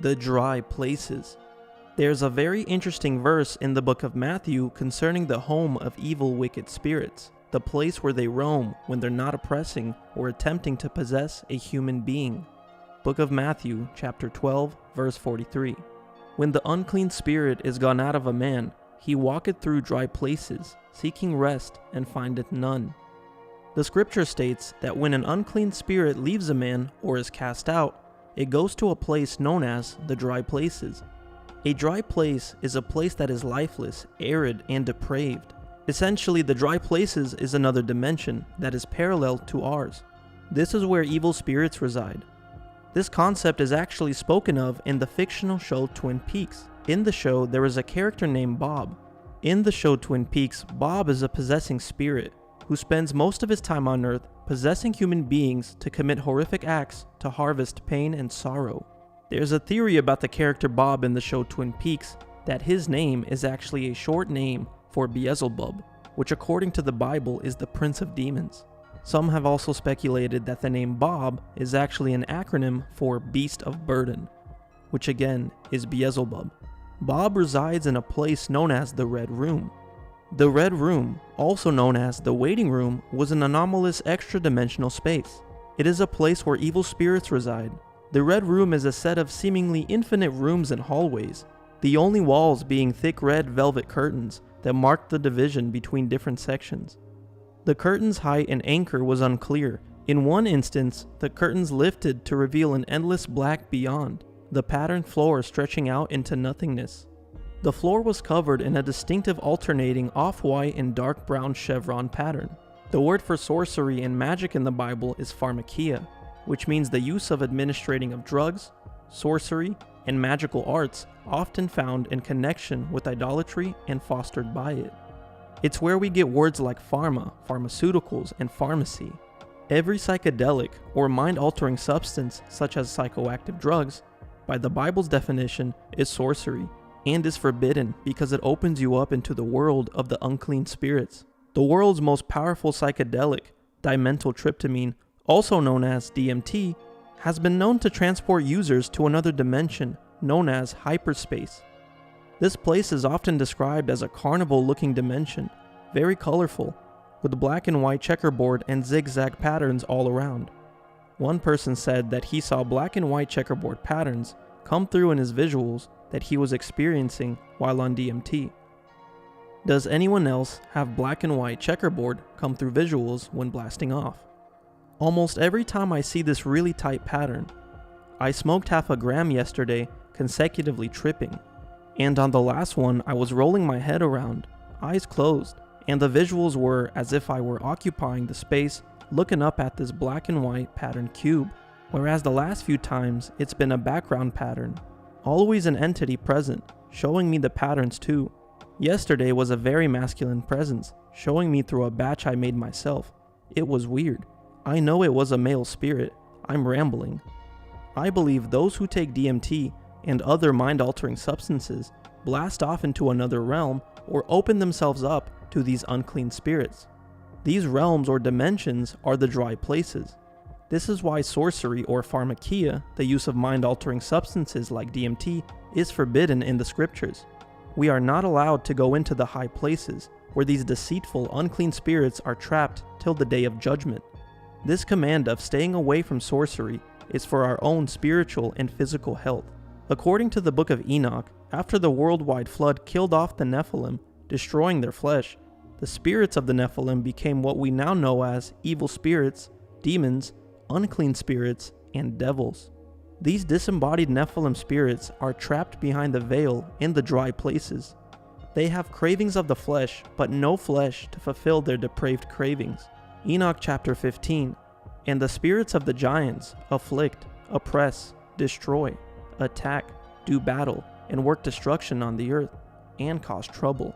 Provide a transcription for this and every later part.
the dry places. There's a very interesting verse in the book of Matthew concerning the home of evil wicked spirits, the place where they roam when they're not oppressing or attempting to possess a human being. Book of Matthew, chapter 12, verse 43. When the unclean spirit is gone out of a man, he walketh through dry places, seeking rest, and findeth none. The scripture states that when an unclean spirit leaves a man or is cast out, it goes to a place known as the dry places. A dry place is a place that is lifeless, arid, and depraved. Essentially, the dry places is another dimension that is parallel to ours. This is where evil spirits reside. This concept is actually spoken of in the fictional show Twin Peaks. In the show, there is a character named Bob. In the show Twin Peaks, Bob is a possessing spirit who spends most of his time on Earth possessing human beings to commit horrific acts to harvest pain and sorrow. There's a theory about the character Bob in the show Twin Peaks that his name is actually a short name for Beelzebub, which according to the Bible is the prince of demons. Some have also speculated that the name Bob is actually an acronym for Beast of Burton, which again is Beelzebub. Bob resides in a place known as the Red Room. The Red Room, also known as the Waiting Room, was an anomalous extra-dimensional space. It is a place where evil spirits reside. The Red Room is a set of seemingly infinite rooms and hallways, the only walls being thick red velvet curtains that marked the division between different sections. The curtain's height and anchor was unclear. In one instance, the curtains lifted to reveal an endless black beyond, the patterned floor stretching out into nothingness. The floor was covered in a distinctive alternating off-white and dark brown chevron pattern. The word for sorcery and magic in the Bible is pharmakia, which means the use of administrating of drugs, sorcery, and magical arts often found in connection with idolatry and fostered by it. It's where we get words like pharma, pharmaceuticals, and pharmacy. Every psychedelic or mind-altering substance, such as psychoactive drugs, by the Bible's definition, is sorcery, and is forbidden because it opens you up into the world of the unclean spirits. The world's most powerful psychedelic, dimethyltryptamine, also known as DMT, has been known to transport users to another dimension known as hyperspace. This place is often described as a carnival-looking dimension, very colorful, with black and white checkerboard and zigzag patterns all around. One person said that he saw black and white checkerboard patterns come through in his visuals that he was experiencing while on DMT. Does anyone else have black and white checkerboard come through visuals when blasting off? Almost every time I see this really tight pattern. I smoked half a gram yesterday, consecutively tripping. And on the last one, I was rolling my head around, eyes closed, and the visuals were as if I were occupying the space, looking up at this black and white patterned cube, whereas the last few times, it's been a background pattern. Always an entity present, showing me the patterns too. Yesterday was a very masculine presence, showing me through a batch I made myself. It was weird. I know it was a male spirit. I'm rambling. I believe those who take DMT and other mind-altering substances blast off into another realm or open themselves up to these unclean spirits. These realms or dimensions are the dry places. This is why sorcery or pharmakia, the use of mind-altering substances like DMT, is forbidden in the scriptures. We are not allowed to go into the high places where these deceitful, unclean spirits are trapped till the day of judgment. This command of staying away from sorcery is for our own spiritual and physical health. According to the book of Enoch, after the worldwide flood killed off the Nephilim, destroying their flesh, the spirits of the Nephilim became what we now know as evil spirits, demons, unclean spirits, and devils. These disembodied Nephilim spirits are trapped behind the veil in the dry places. They have cravings of the flesh, but no flesh to fulfill their depraved cravings. Enoch chapter 15, and the spirits of the giants afflict, oppress, destroy, attack, do battle, and work destruction on the earth, and cause trouble.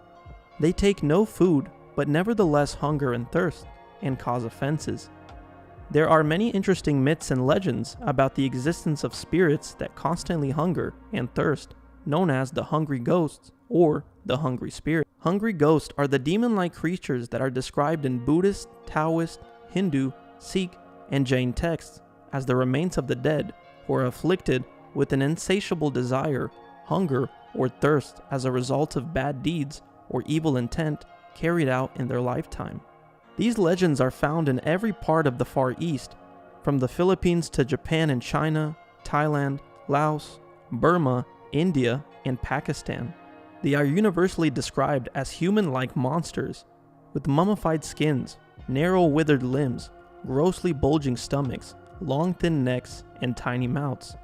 They take no food, but nevertheless hunger and thirst, and cause offenses. There are many interesting myths and legends about the existence of spirits that constantly hunger and thirst, known as the hungry ghosts or the hungry spirit. Hungry ghosts are the demon-like creatures that are described in Buddhist, Taoist, Hindu, Sikh, and Jain texts as the remains of the dead who are afflicted with an insatiable desire, hunger, or thirst as a result of bad deeds or evil intent carried out in their lifetime. These legends are found in every part of the Far East, from the Philippines to Japan and China, Thailand, Laos, Burma, India, and Pakistan. They are universally described as human-like monsters, with mummified skins, narrow withered limbs, grossly bulging stomachs, long thin necks, and tiny mouths.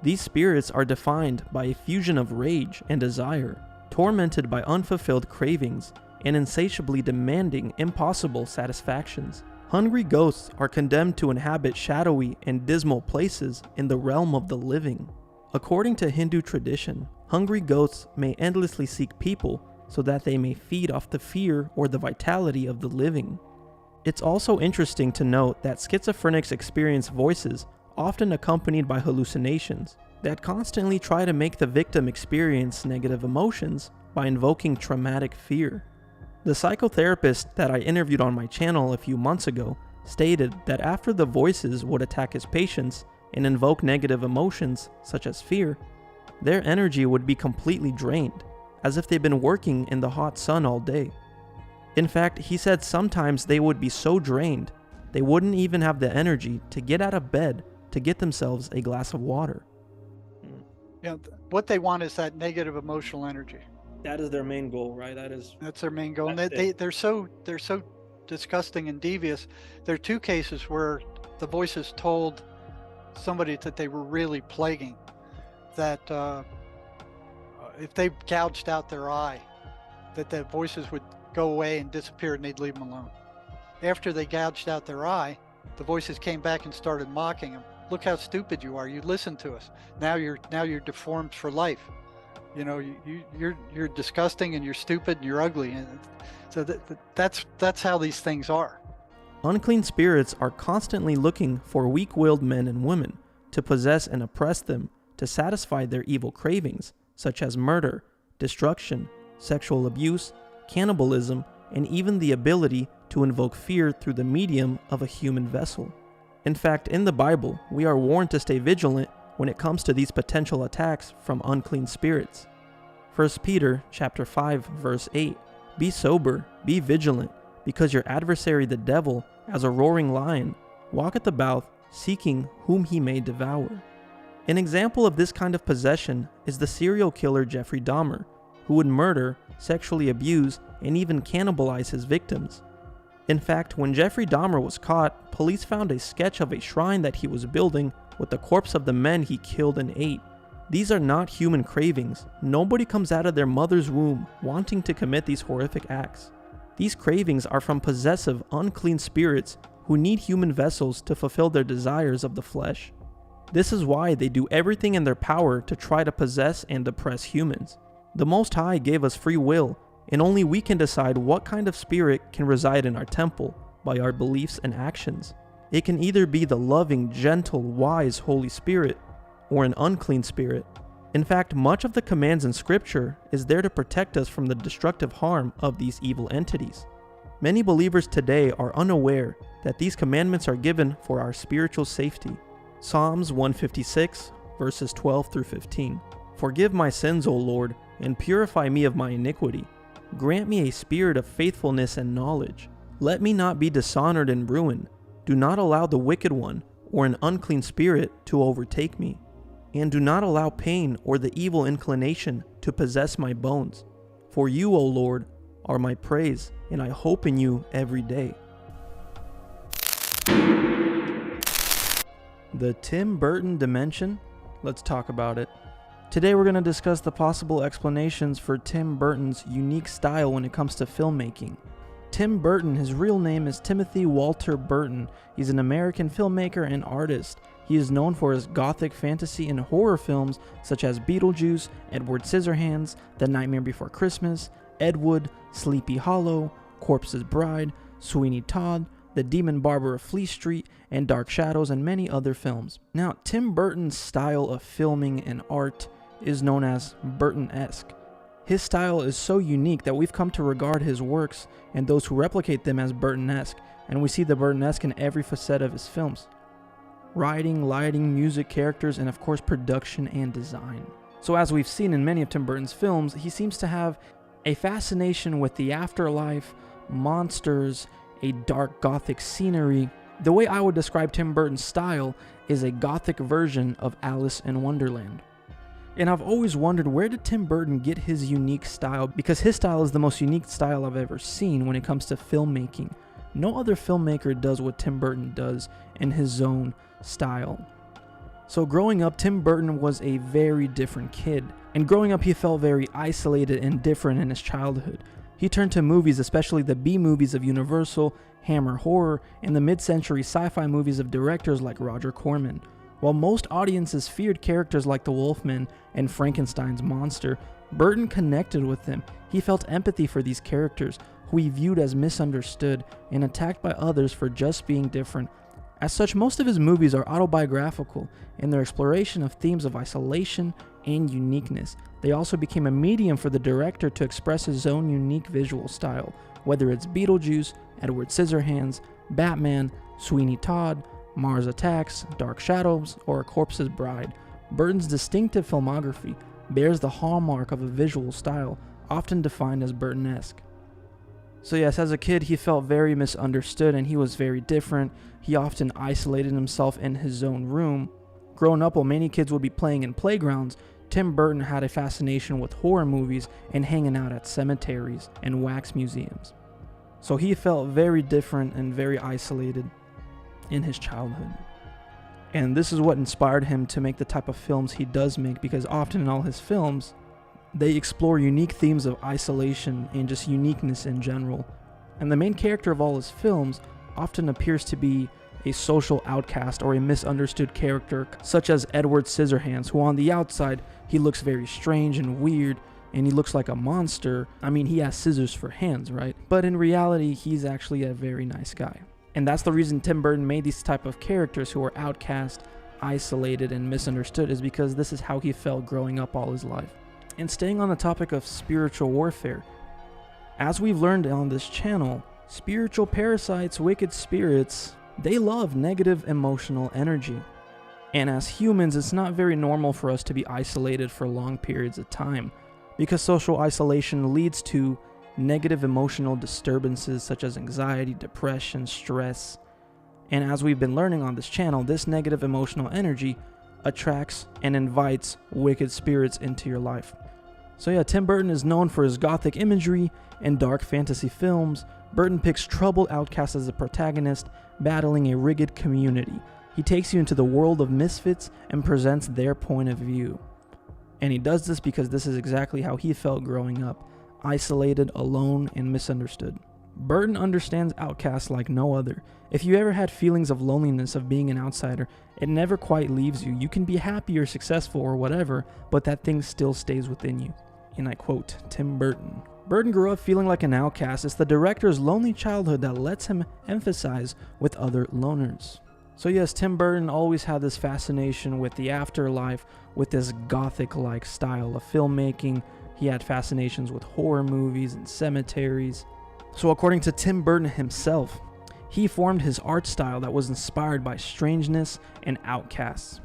These spirits are defined by a fusion of rage and desire, tormented by unfulfilled cravings, and insatiably demanding impossible satisfactions. Hungry ghosts are condemned to inhabit shadowy and dismal places in the realm of the living. According to Hindu tradition, hungry ghosts may endlessly seek people so that they may feed off the fear or the vitality of the living. It's also interesting to note that schizophrenics experience voices often accompanied by hallucinations that constantly try to make the victim experience negative emotions by invoking traumatic fear. The psychotherapist that I interviewed on my channel a few months ago stated that after the voices would attack his patients and invoke negative emotions such as fear, their energy would be completely drained, as if they'd been working in the hot sun all day. In fact, he said sometimes they would be so drained, they wouldn't even have the energy to get out of bed to get themselves a glass of water. Yeah, what they want is that negative emotional energy. That is their main goal, right? That's their main goal. And they're so disgusting and devious. There are two cases where the voices told somebody that they were really plaguing, that if they gouged out their eye, that the voices would go away and disappear and they'd leave them alone. After they gouged out their eye, the voices came back and started mocking them. Look how stupid you are. You listened to us. Now you're deformed for life. You know, you're disgusting and you're stupid and you're ugly. And so that's how these things are. Unclean spirits are constantly looking for weak-willed men and women to possess and oppress them to satisfy their evil cravings, such as murder, destruction, sexual abuse, cannibalism, and even the ability to invoke fear through the medium of a human vessel. In fact, in the Bible, we are warned to stay vigilant when it comes to these potential attacks from unclean spirits. 1 Peter chapter 5, verse 8, "Be sober, be vigilant, because your adversary the devil, as a roaring lion, walketh about, seeking whom he may devour." An example of this kind of possession is the serial killer Jeffrey Dahmer, who would murder, sexually abuse, and even cannibalize his victims. In fact, when Jeffrey Dahmer was caught, police found a sketch of a shrine that he was building with the corpse of the men he killed and ate. These are not human cravings. Nobody comes out of their mother's womb wanting to commit these horrific acts. These cravings are from possessive, unclean spirits who need human vessels to fulfill their desires of the flesh. This is why they do everything in their power to try to possess and oppress humans. The Most High gave us free will, and only we can decide what kind of spirit can reside in our temple by our beliefs and actions. It can either be the loving, gentle, wise Holy Spirit, or an unclean spirit. In fact, much of the commands in Scripture is there to protect us from the destructive harm of these evil entities. Many believers today are unaware that these commandments are given for our spiritual safety. Psalms 156, verses 12 through 15. "Forgive my sins, O Lord, and purify me of my iniquity. Grant me a spirit of faithfulness and knowledge. Let me not be dishonored and ruined. Do not allow the wicked one or an unclean spirit to overtake me. And do not allow pain or the evil inclination to possess my bones. For you, O Lord, are my praise, and I hope in you every day." The Tim Burton dimension? Let's talk about it. Today we're going to discuss the possible explanations for Tim Burton's unique style when it comes to filmmaking. Tim Burton, his real name is Timothy Walter Burton. He's an American filmmaker and artist. He is known for his gothic fantasy and horror films such as Beetlejuice, Edward Scissorhands, The Nightmare Before Christmas, Ed Wood, Sleepy Hollow, Corpse's Bride, Sweeney Todd, The Demon Barber of Fleet Street, and Dark Shadows, and many other films. Now, Tim Burton's style of filming and art is known as Burton-esque. His style is so unique that we've come to regard his works and those who replicate them as Burton-esque, and we see the Burton-esque in every facet of his films. writing, lighting, music, characters, and of course production and design. So as we've seen in many of Tim Burton's films, he seems to have a fascination with the afterlife, monsters, a dark gothic scenery. The way I would describe Tim Burton's style is a gothic version of Alice in Wonderland. And I've always wondered, where did Tim Burton get his unique style? Because his style is the most unique style I've ever seen when it comes to filmmaking. No other filmmaker does what Tim Burton does in his own style. So growing up, Tim Burton was a very different kid. And growing up, he felt very isolated and different in his childhood. He turned to movies, especially the B movies of Universal, Hammer Horror, and the mid-century sci-fi movies of directors like Roger Corman. While most audiences feared characters like the Wolfman and Frankenstein's monster, Burton connected with them. He felt empathy for these characters, who he viewed as misunderstood and attacked by others for just being different. As such, most of his movies are autobiographical in their exploration of themes of isolation and uniqueness. They also became a medium for the director to express his own unique visual style, whether it's Beetlejuice, Edward Scissorhands, Batman, Sweeney Todd, Mars Attacks, Dark Shadows, or A Corpse's Bride. Burton's distinctive filmography bears the hallmark of a visual style, often defined as Burton-esque. So yes, as a kid, he felt very misunderstood and he was very different. He often isolated himself in his own room. Growing up, while many kids would be playing in playgrounds, Tim Burton had a fascination with horror movies and hanging out at cemeteries and wax museums. So he felt very different and very isolated in his childhood. And this is what inspired him to make the type of films he does make, because often in all his films, they explore unique themes of isolation and just uniqueness in general. And the main character of all his films often appears to be a social outcast or a misunderstood character, such as Edward Scissorhands, who on the outside, he looks very strange and weird, and he looks like a monster. I mean, he has scissors for hands, right? But in reality, he's actually a very nice guy. And that's the reason Tim Burton made these type of characters who are outcast, isolated, and misunderstood, is because this is how he felt growing up all his life. And staying on the topic of spiritual warfare, as we've learned on this channel, spiritual parasites, wicked spirits, they love negative emotional energy. And as humans, it's not very normal for us to be isolated for long periods of time, because social isolation leads to negative emotional disturbances such as anxiety, depression, stress. And as we've been learning on this channel, this negative emotional energy attracts and invites wicked spirits into your life. So yeah, Tim Burton is known for his gothic imagery and dark fantasy films. Burton picks troubled outcasts as the protagonist, battling a rigid community. He takes you into the world of misfits and presents their point of view. And he does this because this is exactly how he felt growing up, isolated, alone, and misunderstood. Burton understands outcasts like no other. If you ever had feelings of loneliness of being an outsider, it never quite leaves you. You can be happy or successful or whatever, but that thing still stays within you. And I quote Tim Burton. Burton grew up feeling like an outcast. It's the director's lonely childhood that lets him emphasize with other loners. So yes, Tim Burton always had this fascination with the afterlife, with this gothic-like style of filmmaking. He had fascinations with horror movies and cemeteries. So according to Tim Burton himself, he formed his art style that was inspired by strangeness and outcasts.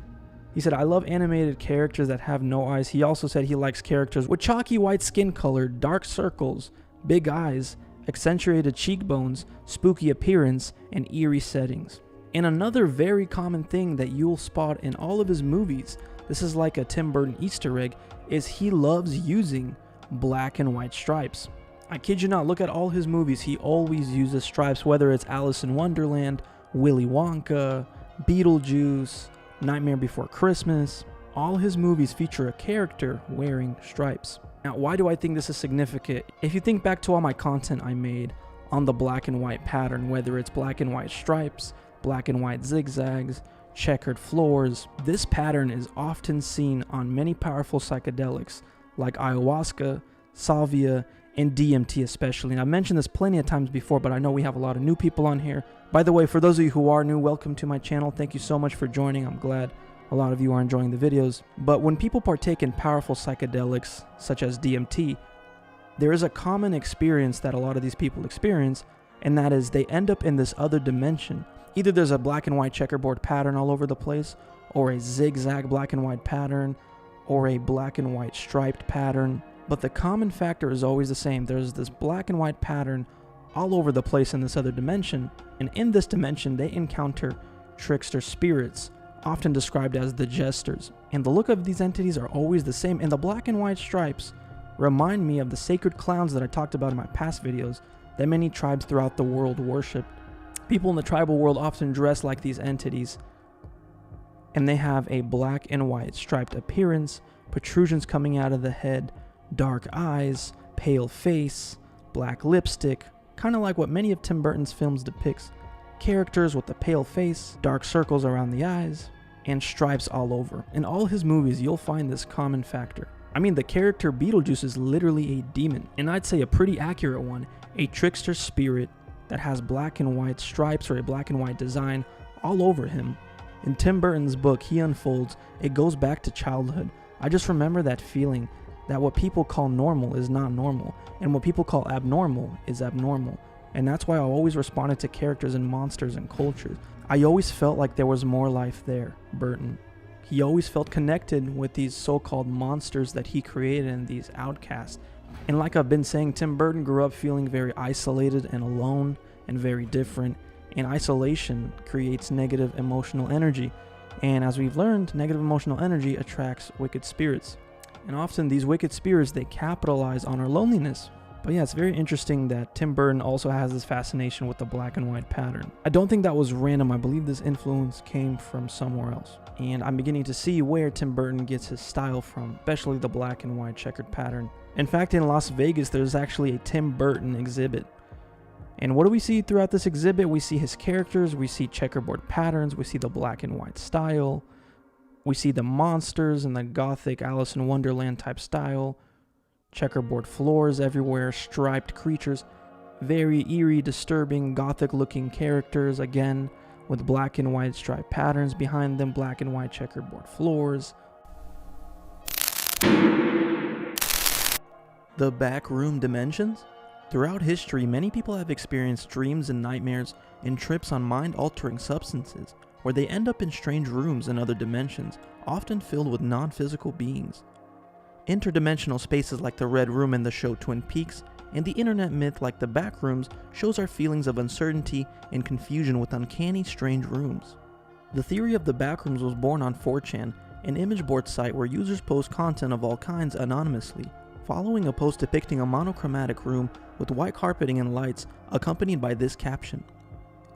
He said, "I love animated characters that have no eyes." He also said he likes characters with chalky white skin color, dark circles, big eyes, accentuated cheekbones, spooky appearance, and eerie settings. And another very common thing that you'll spot in all of his movies, this is like a Tim Burton Easter egg, is he loves using black and white stripes. I kid you not, look at all his movies, he always uses stripes, whether it's Alice in Wonderland, Willy Wonka, Beetlejuice, Nightmare Before Christmas. All his movies feature a character wearing stripes. Now, why do I think this is significant? If you think back to all my content I made on the black and white pattern, whether it's black and white stripes, black and white zigzags, checkered floors, this pattern is often seen on many powerful psychedelics like ayahuasca, salvia, and DMT especially. And I've mentioned this plenty of times before, but I know we have a lot of new people on here. By the way, for those of you who are new, welcome to my channel. Thank you so much for joining. I'm glad a lot of you are enjoying the videos. But when people partake in powerful psychedelics such as DMT, there is a common experience that a lot of these people experience, and that is they end up in this other dimension Either there's a black and white checkerboard pattern all over the place, or a zigzag black and white pattern, or a black and white striped pattern. But the common factor is always the same. There's this black and white pattern all over the place in this other dimension, and in this dimension they encounter trickster spirits, often described as the jesters. And the look of these entities are always the same, and the black and white stripes remind me of the sacred clowns that I talked about in my past videos that many tribes throughout the world worship. People in the tribal world often dress like these entities, and they have a black and white striped appearance, protrusions coming out of the head, dark eyes, pale face, black lipstick, kind of like what many of Tim Burton's films depicts. Characters with a pale face, dark circles around the eyes, and stripes all over. In all his movies, you'll find this common factor. I mean, the character Beetlejuice is literally a demon, and I'd say a pretty accurate one, a trickster spirit that has black and white stripes or a black and white design all over him. In Tim Burton's book, he unfolds, it goes back to childhood. I just remember that feeling that what people call normal is not normal, and what people call abnormal is abnormal. And that's why I always responded to characters and monsters and cultures. I always felt like there was more life there, Burton. He always felt connected with these so-called monsters that he created and these outcasts. And like I've been saying, Tim Burton grew up feeling very isolated and alone and very different. And isolation creates negative emotional energy. And as we've learned, negative emotional energy attracts wicked spirits. And often these wicked spirits, they capitalize on our loneliness. But yeah, it's very interesting that Tim Burton also has this fascination with the black and white pattern. I don't think that was random. I believe this influence came from somewhere else. And I'm beginning to see where Tim Burton gets his style from, especially the black and white checkered pattern. In fact, in Las Vegas, there's actually a Tim Burton exhibit. And what do we see throughout this exhibit? We see his characters, we see checkerboard patterns, we see the black and white style, we see the monsters in the gothic Alice in Wonderland type style, checkerboard floors everywhere, striped creatures, very eerie, disturbing, gothic looking characters, again, with black and white striped patterns behind them, black and white checkerboard floors. The backroom dimensions? Throughout history, many people have experienced dreams and nightmares and trips on mind-altering substances, where they end up in strange rooms in other dimensions, often filled with non-physical beings. Interdimensional spaces like the Red Room in the show Twin Peaks, and the internet myth like the Backrooms shows our feelings of uncertainty and confusion with uncanny, strange rooms. The theory of the Backrooms was born on 4chan, an image board site where users post content of all kinds anonymously, following a post depicting a monochromatic room with white carpeting and lights accompanied by this caption: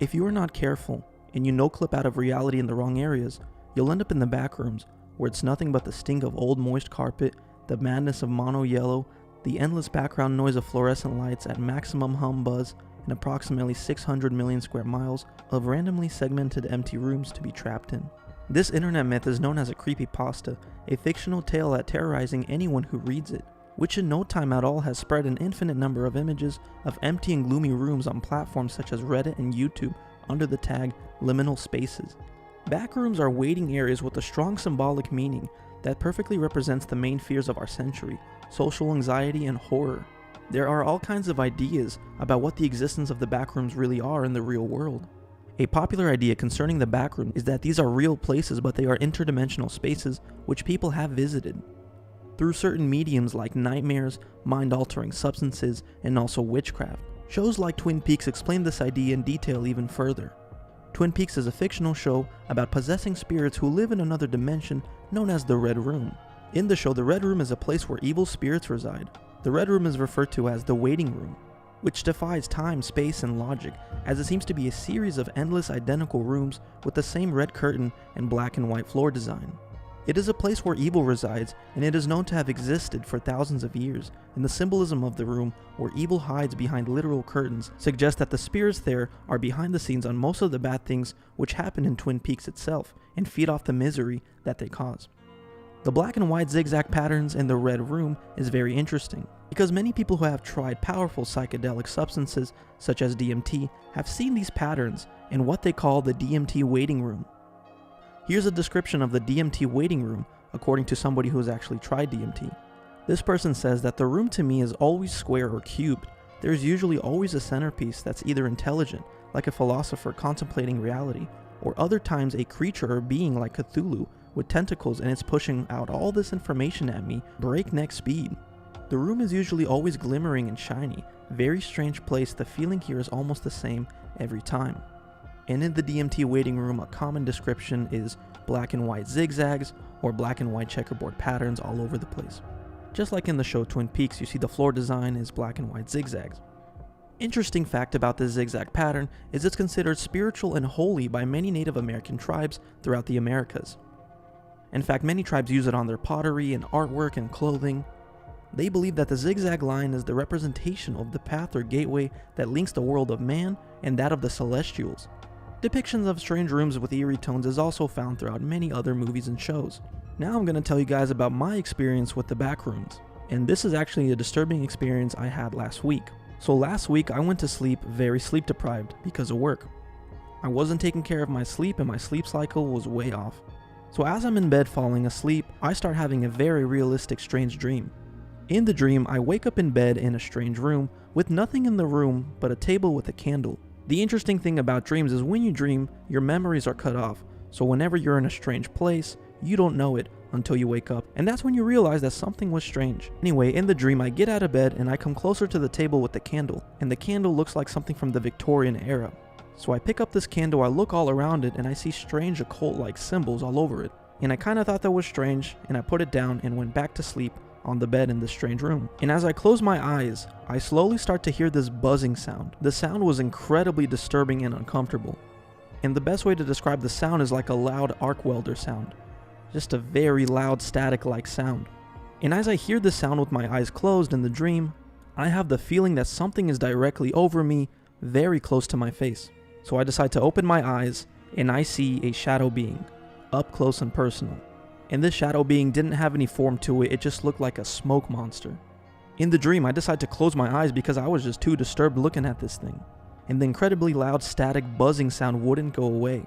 "If you are not careful, and you no-clip out of reality in the wrong areas, you'll end up in the Backrooms, where it's nothing but the stink of old moist carpet, the madness of mono yellow, the endless background noise of fluorescent lights at maximum hum buzz, and approximately 600 million square miles of randomly segmented empty rooms to be trapped in." This internet myth is known as a creepypasta, a fictional tale at terrorizing anyone who reads it, which in no time at all has spread an infinite number of images of empty and gloomy rooms on platforms such as Reddit and YouTube under the tag liminal spaces. Backrooms are waiting areas with a strong symbolic meaning that perfectly represents the main fears of our century: social anxiety and horror. There are all kinds of ideas about what the existence of the backrooms really are in the real world. A popular idea concerning the backroom is that these are real places, but they are interdimensional spaces which people have visited. Through certain mediums like nightmares, mind-altering substances, and also witchcraft. Shows like Twin Peaks explain this idea in detail even further. Twin Peaks is a fictional show about possessing spirits who live in another dimension known as the Red Room. In the show, the Red Room is a place where evil spirits reside. The Red Room is referred to as the Waiting Room, which defies time, space, and logic, as it seems to be a series of endless identical rooms with the same red curtain and black and white floor design. It is a place where evil resides, and it is known to have existed for thousands of years, and the symbolism of the room, where evil hides behind literal curtains, suggests that the spirits there are behind the scenes on most of the bad things which happen in Twin Peaks itself, and feed off the misery that they cause. The black and white zigzag patterns in the Red Room is very interesting, because many people who have tried powerful psychedelic substances, such as DMT, have seen these patterns in what they call the DMT waiting room. Here's a description of the DMT waiting room, according to somebody who has actually tried DMT. This person says that the room to me is always square or cubed. There's usually always a centerpiece that's either intelligent, like a philosopher contemplating reality, or other times a creature or being like Cthulhu with tentacles and it's pushing out all this information at me breakneck speed. The room is usually always glimmering and shiny, very strange place. The feeling here is almost the same every time. And in the DMT waiting room, a common description is black and white zigzags or black and white checkerboard patterns all over the place. Just like in the show Twin Peaks, you see the floor design is black and white zigzags. Interesting fact about this zigzag pattern is it's considered spiritual and holy by many Native American tribes throughout the Americas. In fact, many tribes use it on their pottery and artwork and clothing. They believe that the zigzag line is the representation of the path or gateway that links the world of man and that of the celestials. Depictions of strange rooms with eerie tones is also found throughout many other movies and shows. Now I'm going to tell you guys about my experience with the Backrooms, and this is actually a disturbing experience I had last week. So last week I went to sleep very sleep deprived because of work. I wasn't taking care of my sleep and my sleep cycle was way off. So as I'm in bed falling asleep, I start having a very realistic strange dream. In the dream, I wake up in bed in a strange room with nothing in the room but a table with a candle. The interesting thing about dreams is when you dream, your memories are cut off. So whenever you're in a strange place, you don't know it until you wake up. And that's when you realize that something was strange. Anyway, in the dream, I get out of bed and I come closer to the table with the candle. And the candle looks like something from the Victorian era. So I pick up this candle, I look all around it, and I see strange occult-like symbols all over it. And I kind of thought that was strange, and I put it down and went back to sleep on the bed in this strange room. And as I close my eyes, I slowly start to hear this buzzing sound. The sound was incredibly disturbing and uncomfortable. And the best way to describe the sound is like a loud arc welder sound. Just a very loud static-like sound. And as I hear the sound with my eyes closed in the dream, I have the feeling that something is directly over me, very close to my face. So I decide to open my eyes, and I see a shadow being, up close and personal. And this shadow being didn't have any form to it, it just looked like a smoke monster. In the dream, I decided to close my eyes because I was just too disturbed looking at this thing. And the incredibly loud static buzzing sound wouldn't go away.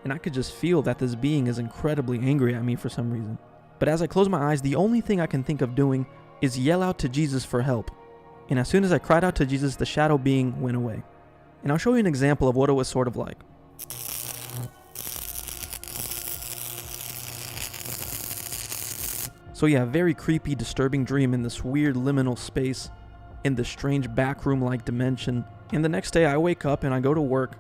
And I could just feel that this being is incredibly angry at me for some reason. But as I close my eyes, the only thing I can think of doing is yell out to Jesus for help. And as soon as I cried out to Jesus, the shadow being went away. And I'll show you an example of what it was sort of like. So yeah, very creepy, disturbing dream in this weird liminal space, in this strange backroom-like dimension. And the next day I wake up and I go to work,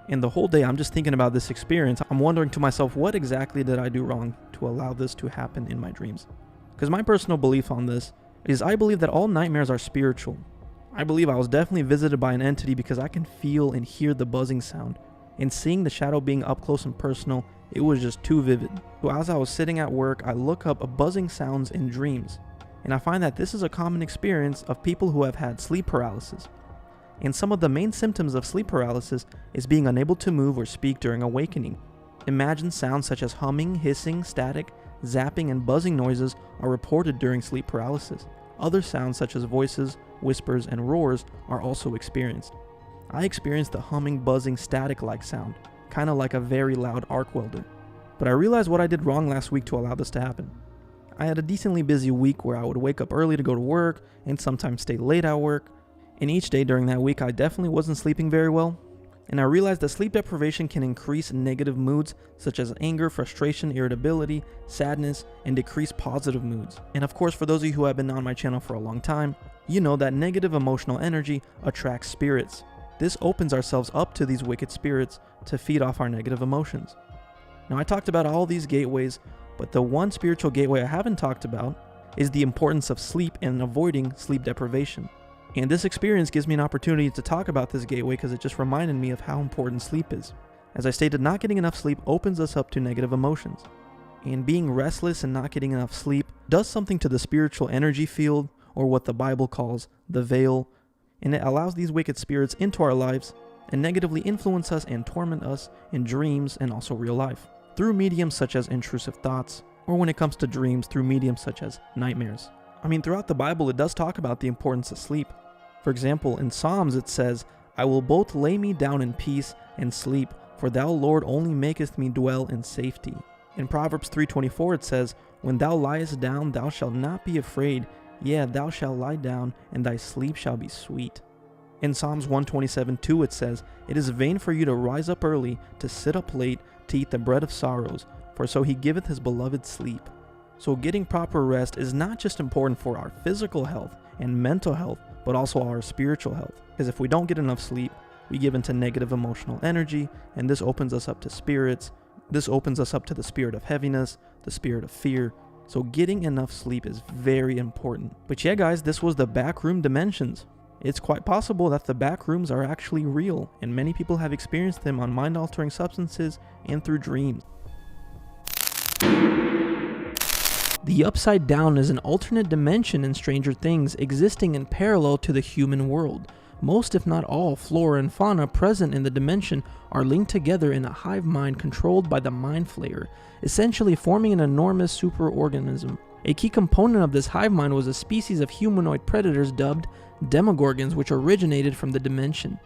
and the whole day I'm just thinking about this experience. I'm wondering to myself, what exactly did I do wrong to allow this to happen in my dreams? Because my personal belief on this is I believe that all nightmares are spiritual. I believe I was definitely visited by an entity because I can feel and hear the buzzing sound. And seeing the shadow being up close and personal, it was just too vivid. So as I was sitting at work, I look up buzzing sounds in dreams. And I find that this is a common experience of people who have had sleep paralysis. And some of the main symptoms of sleep paralysis is being unable to move or speak during awakening. Imagine sounds such as humming, hissing, static, zapping, and buzzing noises are reported during sleep paralysis. Other sounds such as voices, whispers, and roars are also experienced. I experienced the humming, buzzing, static-like sound, kind of like a very loud arc welder. But I realized what I did wrong last week to allow this to happen. I had a decently busy week where I would wake up early to go to work and sometimes stay late at work. And each day during that week, I definitely wasn't sleeping very well. And I realized that sleep deprivation can increase negative moods such as anger, frustration, irritability, sadness, and decrease positive moods. And of course, for those of you who have been on my channel for a long time, you know that negative emotional energy attracts spirits. This opens ourselves up to these wicked spirits to feed off our negative emotions. Now, I talked about all these gateways, but the one spiritual gateway I haven't talked about is the importance of sleep and avoiding sleep deprivation. And this experience gives me an opportunity to talk about this gateway because it just reminded me of how important sleep is. As I stated, not getting enough sleep opens us up to negative emotions. And being restless and not getting enough sleep does something to the spiritual energy field, or what the Bible calls the veil, and it allows these wicked spirits into our lives and negatively influence us and torment us in dreams and also real life, through mediums such as intrusive thoughts, or when it comes to dreams, through mediums such as nightmares. I mean, throughout the Bible, it does talk about the importance of sleep. For example, in Psalms it says, "I will both lay me down in peace and sleep, for thou, Lord, only makest me dwell in safety." In Proverbs 3:24 it says, "When thou liest down, thou shalt not be afraid, yea, thou shalt lie down, and thy sleep shall be sweet." In Psalms 127:2 it says, "It is vain for you to rise up early, to sit up late, to eat the bread of sorrows, for so he giveth his beloved sleep." So getting proper rest is not just important for our physical health and mental health, but also our spiritual health. Because if we don't get enough sleep, we give into negative emotional energy, and this opens us up to spirits. This opens us up to the spirit of heaviness, the spirit of fear. So getting enough sleep is very important. But yeah guys, this was the backroom dimensions. It's quite possible that the backrooms are actually real, and many people have experienced them on mind-altering substances and through dreams. The Upside Down is an alternate dimension in Stranger Things, existing in parallel to the human world. Most, if not all, flora and fauna present in the dimension are linked together in a hive mind controlled by the Mind Flayer, essentially forming an enormous superorganism. A key component of this hive mind was a species of humanoid predators dubbed Demogorgons, which originated from the dimension.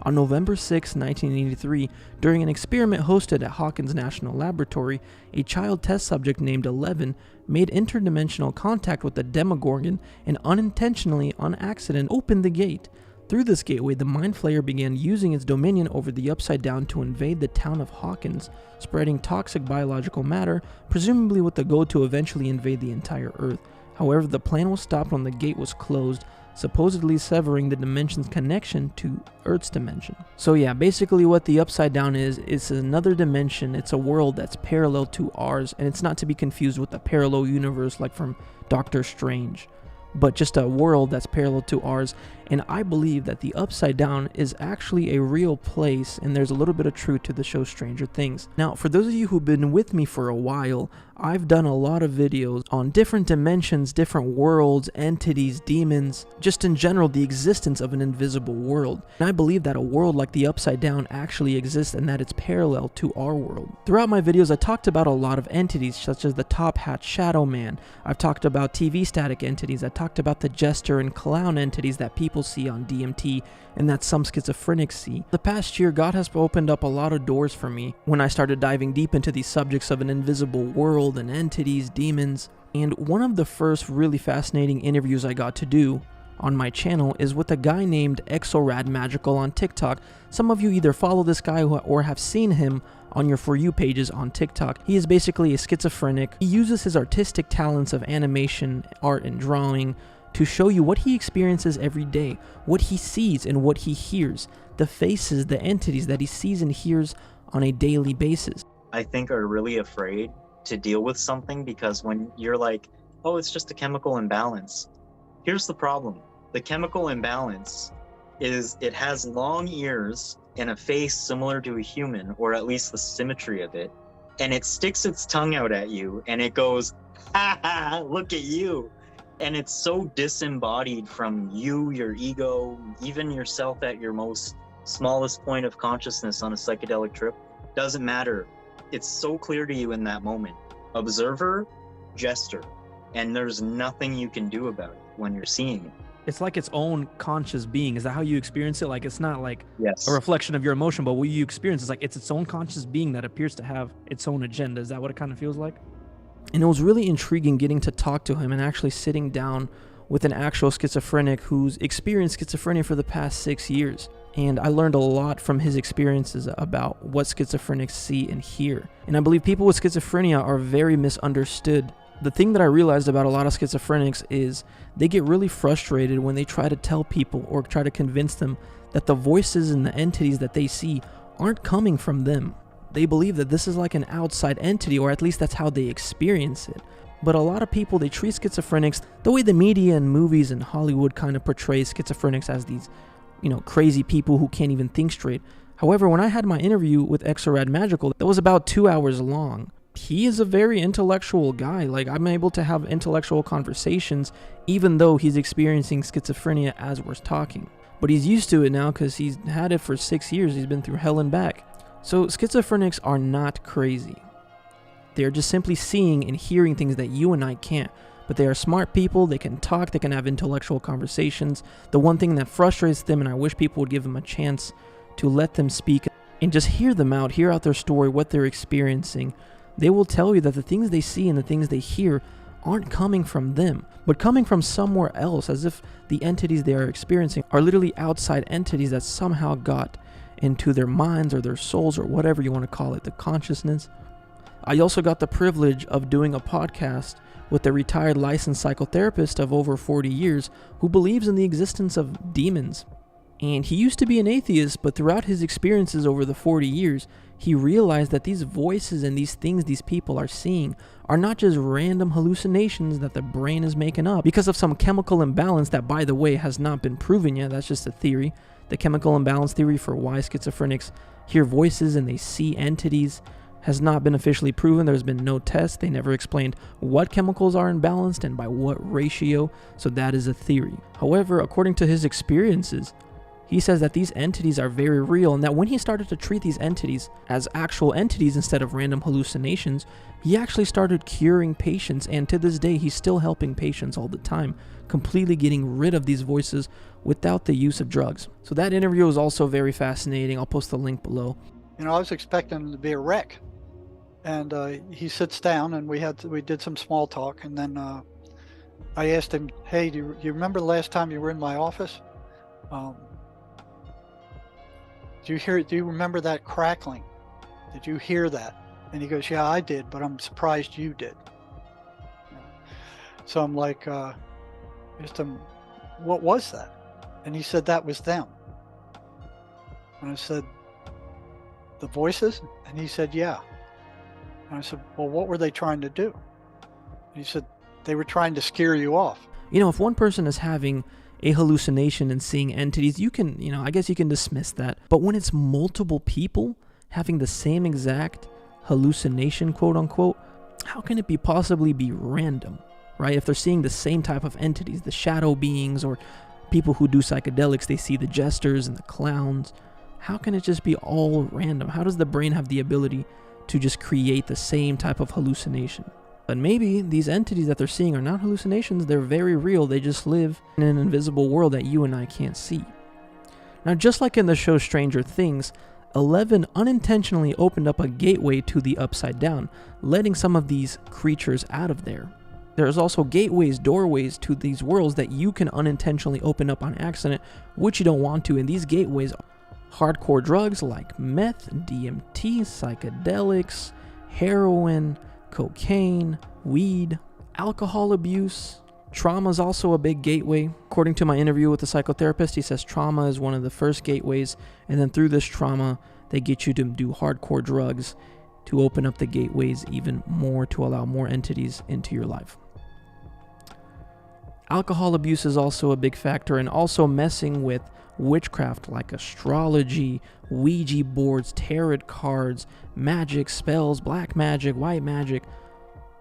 On November 6, 1983, during an experiment hosted at Hawkins National Laboratory, a child test subject named 11 made interdimensional contact with the Demogorgon and unintentionally, on accident, opened the gate. Through this gateway, the Mind Flayer began using its dominion over the Upside Down to invade the town of Hawkins, spreading toxic biological matter, presumably with the goal to eventually invade the entire Earth. However, the plan was stopped when the gate was closed, supposedly severing the dimension's connection to Earth's dimension. So yeah, basically what the Upside Down is, it's another dimension. It's a world that's parallel to ours, and it's not to be confused with a parallel universe like from Doctor Strange, but just a world that's parallel to ours. And I believe that the Upside Down is actually a real place, and there's a little bit of truth to the show Stranger Things. Now, for those of you who've been with me for a while, I've done a lot of videos on different dimensions, different worlds, entities, demons, just in general the existence of an invisible world. And I believe that a world like the Upside Down actually exists and that it's parallel to our world. Throughout my videos, I talked about a lot of entities such as the Top Hat Shadow Man. I've talked about TV static entities. I talked about the Jester and Clown entities that people see on DMT and that some schizophrenics see. The past year, God has opened up a lot of doors for me when I started diving deep into these subjects of an invisible world and entities, demons. And one of the first really fascinating interviews I got to do on my channel is with a guy named Exorad Magical on TikTok. Some of you either follow this guy or have seen him on your For You pages on TikTok. He is basically a schizophrenic. He uses his artistic talents of animation, art, and drawing to show you what he experiences every day, what he sees and what he hears, the faces, the entities that he sees and hears on a daily basis. I think are really afraid to deal with something because when you're like, oh, it's just a chemical imbalance. Here's the problem. The chemical imbalance is it has long ears and a face similar to a human, or at least the symmetry of it, and it sticks its tongue out at you and it goes, ha ha, look at you. And it's so disembodied from you, your ego, even yourself at your most smallest point of consciousness on a psychedelic trip. Doesn't matter. It's so clear to you in that moment. Observer, jester. And there's nothing you can do about it when you're seeing it. It's like its own conscious being. Is that how you experience it? Like, it's not like Yes. a reflection of your emotion, but what you experience is like it's its own conscious being that appears to have its own agenda. Is that what it kind of feels like? And it was really intriguing getting to talk to him and actually sitting down with an actual schizophrenic who's experienced schizophrenia for the past 6 years. And I learned a lot from his experiences about what schizophrenics see and hear. And I believe people with schizophrenia are very misunderstood. The thing that I realized about a lot of schizophrenics is they get really frustrated when they try to tell people or try to convince them that the voices and the entities that they see aren't coming from them. They believe that this is like an outside entity, or at least that's how they experience it. But a lot of people, they treat schizophrenics the way the media and movies and Hollywood kind of portray schizophrenics as these, crazy people who can't even think straight. However, when I had my interview with Exorad Magical, that was about 2 hours long. He is a very intellectual guy. Like, I'm able to have intellectual conversations even though he's experiencing schizophrenia as we're talking. But he's used to it now because he's had it for 6 years. He's been through hell and back. So schizophrenics are not crazy. They're just simply seeing and hearing things that you and I can't. But they are smart people. They can talk. They can have intellectual conversations. The one thing that frustrates them, and I wish people would give them a chance to let them speak and just hear them out, hear out their story, what they're experiencing. They will tell you that the things they see and the things they hear aren't coming from them, but coming from somewhere else, as if the entities they are experiencing are literally outside entities that somehow got into their minds or their souls or whatever you want to call it, the consciousness. I also got the privilege of doing a podcast with a retired licensed psychotherapist of over 40 years who believes in the existence of demons. And he used to be an atheist, but throughout his experiences over the 40 years, he realized that these voices and these things these people are seeing are not just random hallucinations that the brain is making up because of some chemical imbalance that, by the way, has not been proven yet. That's just a theory. The chemical imbalance theory for why schizophrenics hear voices and they see entities has not been officially proven. There's been no test. They never explained what chemicals are imbalanced and by what ratio, so that is a theory. However, according to his experiences, he says that these entities are very real, and that when he started to treat these entities as actual entities instead of random hallucinations, he actually started curing patients, and to this day, he's still helping patients all the time, completely getting rid of these voices without the use of drugs. So that interview was also very fascinating. I'll post the link below. You know, I was expecting him to be a wreck. And he sits down, and we did some small talk, and then I asked him, "Hey, do you remember the last time you were in my office? Do you remember that crackling? Did you hear that?" And he goes, "Yeah, I did, but I'm surprised you did." So I'm like, asked him, "What was that?" And he said, "That was them." And I said, "The voices?" And he said, "Yeah." And I said, "Well, what were they trying to do?" And he said, "They were trying to scare you off." You know, if one person is having a hallucination and seeing entities, you can, I guess you can dismiss that. But when it's multiple people having the same exact hallucination, quote unquote, how can it possibly be random, right? If they're seeing the same type of entities, the shadow beings, or people who do psychedelics, they see the jesters and the clowns. How can it just be all random? How does the brain have the ability to just create the same type of hallucination? But maybe these entities that they're seeing are not hallucinations, they're very real. They just live in an invisible world that you and I can't see. Now, just like in the show Stranger Things, 11 unintentionally opened up a gateway to the upside down, letting some of these creatures out of there. There's also gateways, doorways to these worlds that you can unintentionally open up on accident, which you don't want to. And these gateways are hardcore drugs like meth, DMT, psychedelics, heroin, cocaine, weed, alcohol abuse. Trauma is also a big gateway. According to my interview with the psychotherapist, he says trauma is one of the first gateways, and then through this trauma, they get you to do hardcore drugs to open up the gateways even more, to allow more entities into your life. Alcohol abuse is also a big factor, and also messing with witchcraft like astrology, Ouija boards, tarot cards, magic, spells, black magic, white magic,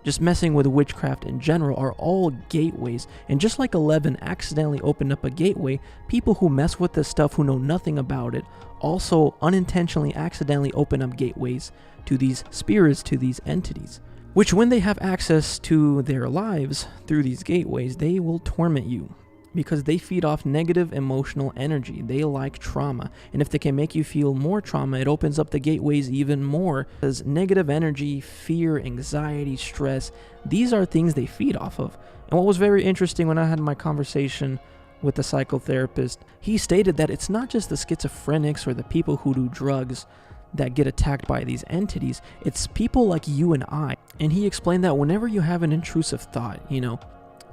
just messing with witchcraft in general are all gateways. And just like 11 accidentally opened up a gateway, people who mess with this stuff who know nothing about it also unintentionally accidentally open up gateways to these spirits, to these entities, which when they have access to their lives through these gateways, they will torment you, because they feed off negative emotional energy. They like trauma. And if they can make you feel more trauma, it opens up the gateways even more. Because negative energy, fear, anxiety, stress, these are things they feed off of. And what was very interesting when I had my conversation with the psychotherapist, he stated that it's not just the schizophrenics or the people who do drugs that get attacked by these entities. It's people like you and I. And he explained that whenever you have an intrusive thought,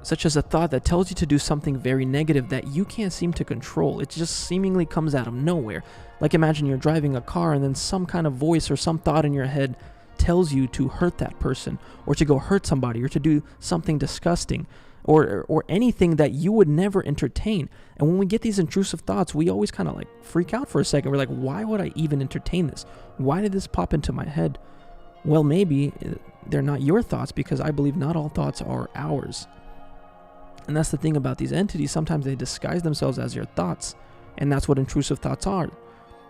such as a thought that tells you to do something very negative that you can't seem to control. It just seemingly comes out of nowhere. Like imagine you're driving a car and then some kind of voice or some thought in your head tells you to hurt that person, or to go hurt somebody, or to do something disgusting, or anything that you would never entertain. And when we get these intrusive thoughts, we always kind of like freak out for a second. We're like, why would I even entertain this? Why did this pop into my head? Well, maybe they're not your thoughts, because I believe not all thoughts are ours. And that's the thing about these entities. Sometimes they disguise themselves as your thoughts. And that's what intrusive thoughts are.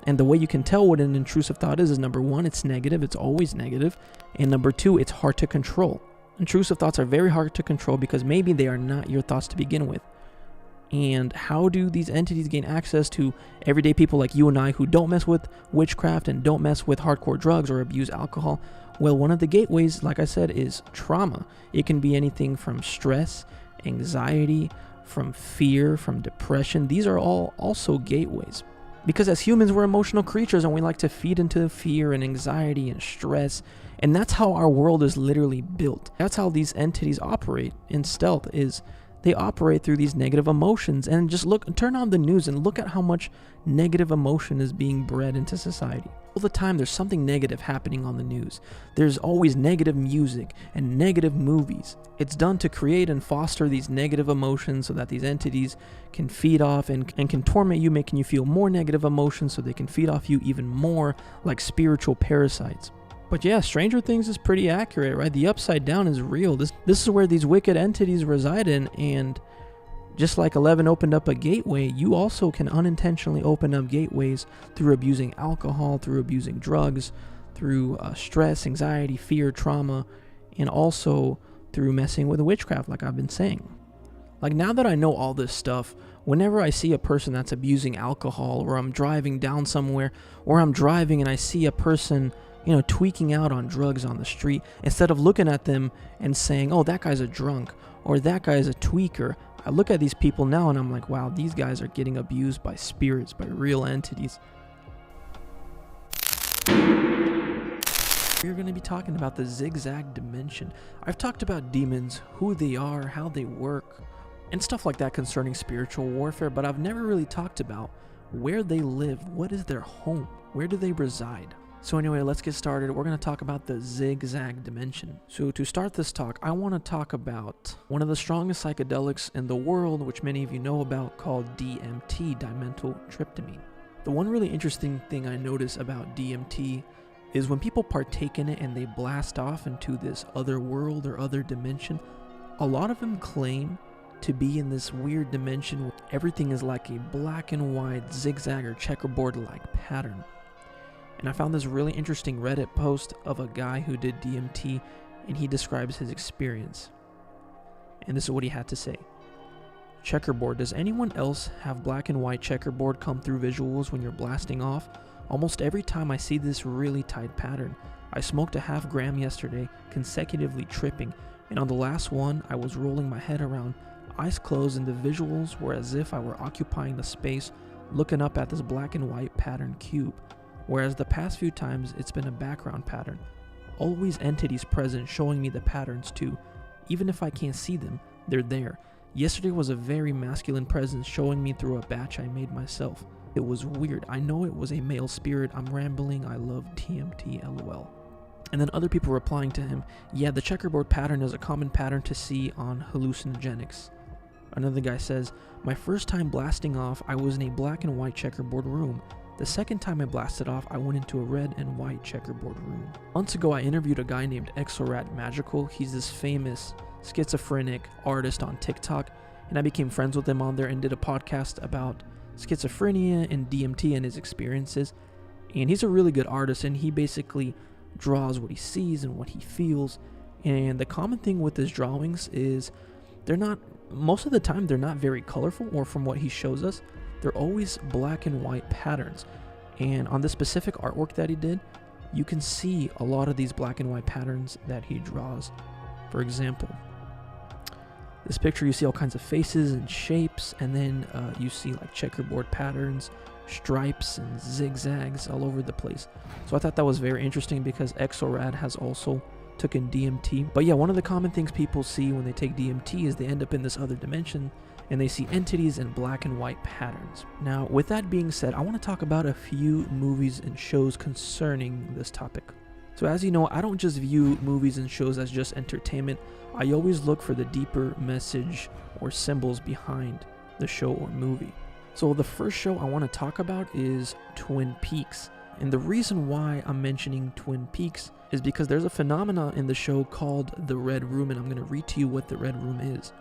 And the way you can tell what an intrusive thought is number one, it's negative. It's always negative. And number two, it's hard to control. Intrusive thoughts are very hard to control because maybe they are not your thoughts to begin with. And how do these entities gain access to everyday people like you and I who don't mess with witchcraft and don't mess with hardcore drugs or abuse alcohol? Well, one of the gateways, like I said, is trauma. It can be anything from stress, anxiety, from fear, from depression. These are all also gateways. Because as humans, we're emotional creatures and we like to feed into fear and anxiety and stress. And that's how our world is literally built. That's how these entities operate in stealth, is they operate through these negative emotions. And just turn on the news and look at how much negative emotion is being bred into society. All the time there's something negative happening on the news. There's always negative music and negative movies. It's done to create and foster these negative emotions so that these entities can feed off and can torment you, making you feel more negative emotions so they can feed off you even more, like spiritual parasites. But yeah, Stranger Things is pretty accurate, right? The upside down is real. This is where these wicked entities reside in, and just like 11 opened up a gateway, you also can unintentionally open up gateways through abusing alcohol, through abusing drugs, through stress, anxiety, fear, trauma, and also through messing with witchcraft, like I've been saying. Like, now that I know all this stuff, whenever I see a person that's abusing alcohol, or I'm driving down somewhere, or I'm driving and I see a person, tweaking out on drugs on the street, instead of looking at them and saying, oh, that guy's a drunk, or that guy's a tweaker, I look at these people now and I'm like, wow, these guys are getting abused by spirits, by real entities. We're going to be talking about the zigzag dimension. I've talked about demons, who they are, how they work, and stuff like that concerning spiritual warfare, but I've never really talked about where they live, what is their home, where do they reside. So anyway, let's get started. We're going to talk about the zigzag dimension. So to start this talk, I want to talk about one of the strongest psychedelics in the world, which many of you know about, called DMT, dimethyltryptamine. The one really interesting thing I notice about DMT is when people partake in it and they blast off into this other world or other dimension, a lot of them claim to be in this weird dimension where everything is like a black and white zigzag or checkerboard-like pattern. And I found this really interesting Reddit post of a guy who did DMT, and he describes his experience. And this is what he had to say. Checkerboard. Does anyone else have black and white checkerboard come through visuals when you're blasting off? Almost every time I see this really tight pattern. I smoked a half gram yesterday, consecutively tripping, and on the last one, I was rolling my head around, eyes closed, and the visuals were as if I were occupying the space, looking up at this black and white pattern cube. Whereas the past few times, it's been a background pattern. Always entities present showing me the patterns too. Even if I can't see them, they're there. Yesterday was a very masculine presence showing me through a batch I made myself. It was weird. I know it was a male spirit. I'm rambling. I love TMT, LOL. And then other people replying to him, yeah, the checkerboard pattern is a common pattern to see on hallucinogenics. Another guy says, my first time blasting off, I was in a black and white checkerboard room. The second time I blasted off, I went into a red and white checkerboard room. Months ago, I interviewed a guy named Exorat Magical. He's this famous schizophrenic artist on TikTok, and I became friends with him on there and did a podcast about schizophrenia and DMT and his experiences. And he's a really good artist, and he basically draws what he sees and what he feels. And the common thing with his drawings is most of the time they're not very colorful, or from what he shows us, they're always black and white patterns. And on this specific artwork that he did, you can see a lot of these black and white patterns that he draws. For example, this picture, you see all kinds of faces and shapes, and then you see like checkerboard patterns, stripes, and zigzags all over the place. So I thought that was very interesting because Exorad has also taken DMT. But yeah, one of the common things people see when they take DMT is they end up in this other dimension and they see entities in black and white patterns. Now, with that being said, I want to talk about a few movies and shows concerning this topic. So as you know, I don't just view movies and shows as just entertainment. I always look for the deeper message or symbols behind the show or movie. So the first show I want to talk about is Twin Peaks. And the reason why I'm mentioning Twin Peaks is because there's a phenomena in the show called the Red Room, and I'm going to read to you what the Red Room is.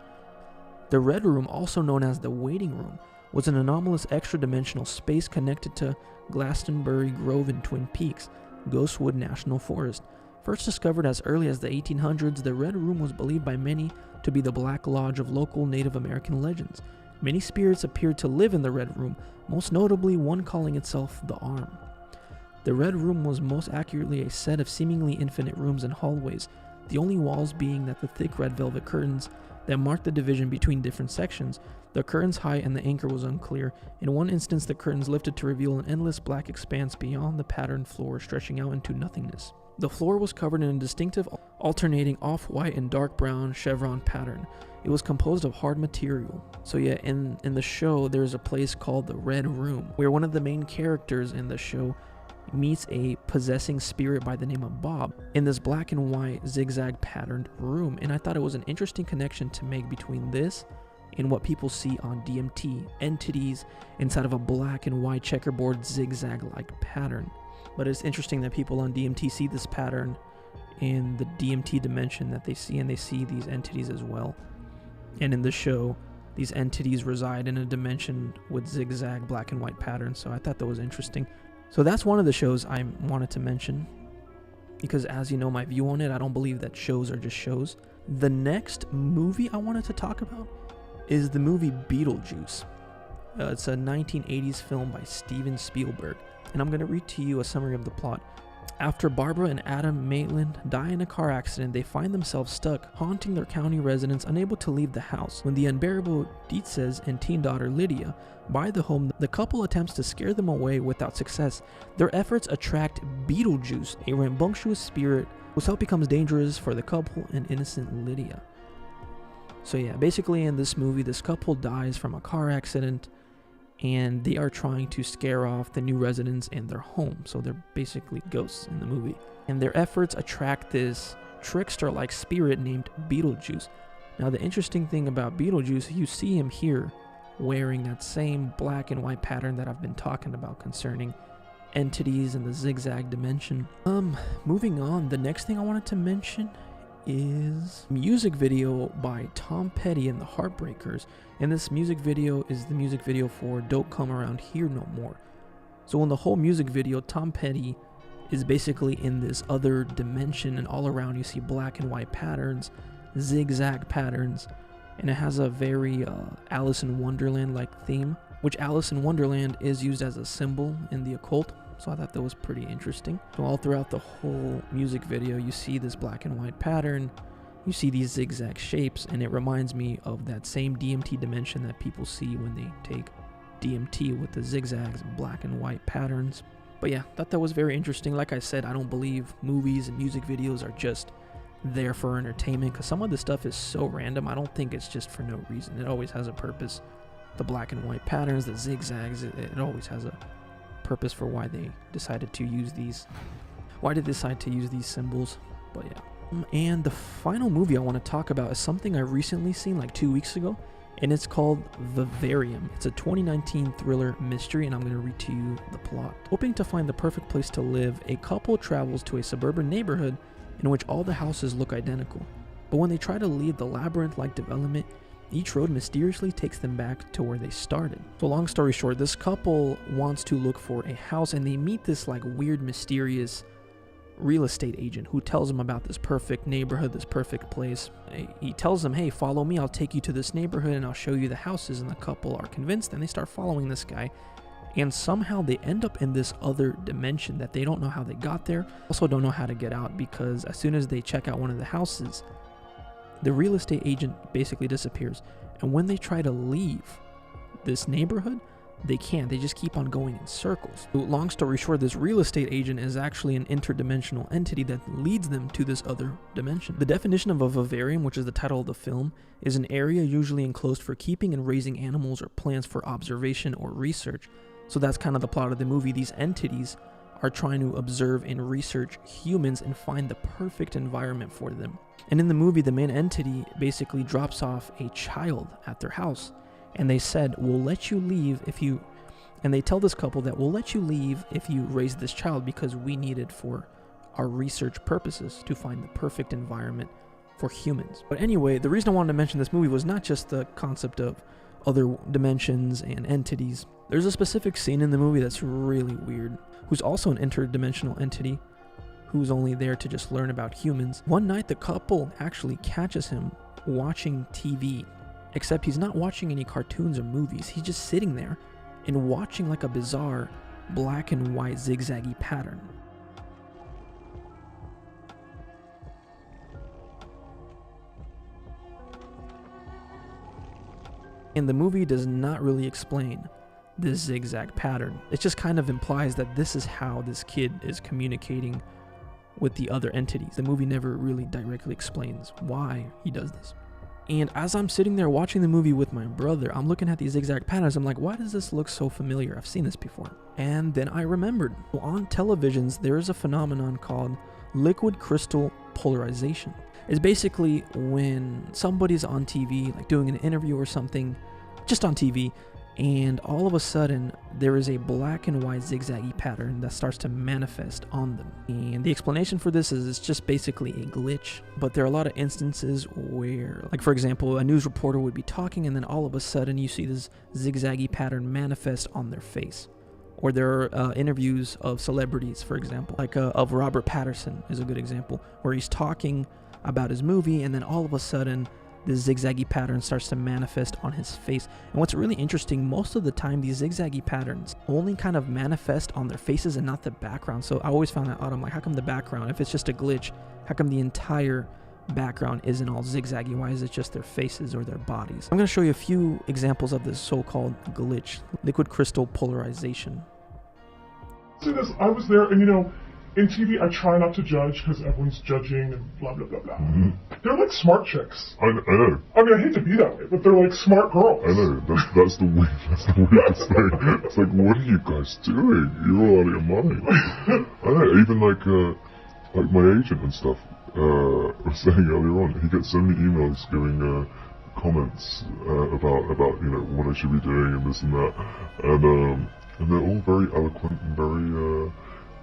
The Red Room, also known as the Waiting Room, was an anomalous extra-dimensional space connected to Glastonbury Grove in Twin Peaks, Ghostwood National Forest. First discovered as early as the 1800s, the Red Room was believed by many to be the Black Lodge of local Native American legends. Many spirits appeared to live in the Red Room, most notably one calling itself the Arm. The Red Room was most accurately a set of seemingly infinite rooms and hallways, the only walls being that the thick red velvet curtains that marked the division between different sections. The curtain's height and the anchor was unclear. In one instance, the curtains lifted to reveal an endless black expanse beyond the patterned floor, stretching out into nothingness. The floor was covered in a distinctive alternating off-white and dark brown chevron pattern. It was composed of hard material. So yeah, in the show, there's a place called the Red Room, where one of the main characters in the show meets a possessing spirit by the name of Bob in this black and white zigzag patterned room. And I thought it was an interesting connection to make between this and what people see on DMT, entities inside of a black and white checkerboard zigzag-like pattern. But it's interesting that people on DMT see this pattern in the DMT dimension that they see, and they see these entities as well. And in the show, these entities reside in a dimension with zigzag black and white patterns, so I thought that was interesting. So that's one of the shows I wanted to mention, because as you know my view on it, I don't believe that shows are just shows. The next movie I wanted to talk about is the movie Beetlejuice. It's a 1980s film by Steven Spielberg, and I'm going to read to you a summary of the plot. After Barbara and Adam Maitland die in a car accident, they find themselves stuck, haunting their county residents, unable to leave the house. When the unbearable Dietzes and teen daughter Lydia buy the home, the couple attempts to scare them away without success. Their efforts attract Beetlejuice, a rambunctious spirit whose help becomes dangerous for the couple and innocent Lydia. So yeah, basically in this movie, this couple dies from a car accident, and they are trying to scare off the new residents in their home. So they're basically ghosts in the movie. And their efforts attract this trickster-like spirit named Beetlejuice. Now the interesting thing about Beetlejuice, you see him here wearing that same black and white pattern that I've been talking about concerning entities in the zigzag dimension. Moving on, the next thing I wanted to mention is a music video by Tom Petty and the Heartbreakers, and this music video is the music video for Don't Come Around Here No More. So in the whole music video, Tom Petty is basically in this other dimension, and all around you see black and white patterns, zigzag patterns, and it has a very Alice in Wonderland like theme, which Alice in Wonderland is used as a symbol in the occult. So I thought that was pretty interesting. So all throughout the whole music video, you see this black and white pattern, you see these zigzag shapes, and it reminds me of that same DMT dimension that people see when they take DMT with the zigzags and black and white patterns. But yeah, thought that was very interesting. Like I said, I don't believe movies and music videos are just there for entertainment, because some of the stuff is so random. I don't think it's just for no reason. It always has a purpose. The black and white patterns, the zigzags, it always has a purpose for why they decided to use these. Why did they decide to use these symbols? But yeah. And the final movie I want to talk about is something I recently seen like 2 weeks ago, and it's called Vivarium. It's a 2019 thriller mystery, and I'm going to read to you the plot. Hoping to find the perfect place to live, a couple travels to a suburban neighborhood in which all the houses look identical. But when they try to leave the labyrinth-like development, each road mysteriously takes them back to where they started. So long story short, this couple wants to look for a house, and they meet this like weird, mysterious real estate agent who tells them about this perfect neighborhood, this perfect place. He tells them, hey, follow me, I'll take you to this neighborhood and I'll show you the houses. And the couple are convinced, and they start following this guy. And somehow they end up in this other dimension that they don't know how they got there. Also don't know how to get out, because as soon as they check out one of the houses, the real estate agent basically disappears. And when they try to leave this neighborhood, they can't. They just keep on going in circles. So long story short, this real estate agent is actually an interdimensional entity that leads them to this other dimension. The definition of a vivarium, which is the title of the film, is an area usually enclosed for keeping and raising animals or plants for observation or research. So that's kind of the plot of the movie. These entities are trying to observe and research humans and find the perfect environment for them. And in the movie, the main entity basically drops off a child at their house. And they said, we'll let you leave if you... And they tell this couple that we'll let you leave if you raise this child, because we need it for our research purposes to find the perfect environment for humans. But anyway, the reason I wanted to mention this movie was not just the concept of other dimensions and entities. There's a specific scene in the movie that's really weird, who's also an interdimensional entity who's only there to just learn about humans. One night, the couple actually catches him watching TV Except he's not watching any cartoons or movies. He's just sitting there and watching like a bizarre black and white zigzaggy pattern. And the movie does not really explain this zigzag pattern. It just kind of implies that this is how this kid is communicating with the other entities. The movie never really directly explains why he does this. And as I'm sitting there watching the movie with my brother, I'm looking at these zigzag patterns. I'm like, why does this look so familiar? I've seen this before. And then I remembered. On televisions, there is a phenomenon called liquid crystal polarization. It's basically when somebody's on TV, like doing an interview or something, just on TV, and all of a sudden there is a black and white zigzaggy pattern that starts to manifest on them. And the explanation for this is it's just basically a glitch, but there are a lot of instances where, like for example, a news reporter would be talking and then all of a sudden you see this zigzaggy pattern manifest on their face. Or there are interviews of celebrities, for example, like of Robert Pattinson is a good example, where he's talking about his movie and then all of a sudden this zigzaggy pattern starts to manifest on his face. And what's really interesting, most of the time these zigzaggy patterns only kind of manifest on their faces and not the background. So I always found that out. I'm like, how come the background, if it's just a glitch, how come the entire background isn't all zigzaggy? Why is it just their faces or their bodies? I'm going to show you a few examples of this so-called glitch, liquid crystal polarization. See this, I was there, and you know, in TV I try not to judge because everyone's judging and blah blah blah blah. Mm-hmm. They're like smart chicks. I know. I mean, I hate to be that way, but they're like smart girls. I know. That's the weirdest thing. It's like, what are you guys doing? You're all out of your mind. I know. Even like my agent and stuff was saying earlier on, he gets so many emails giving comments about you know what I should be doing and this and that, and they're all very eloquent and very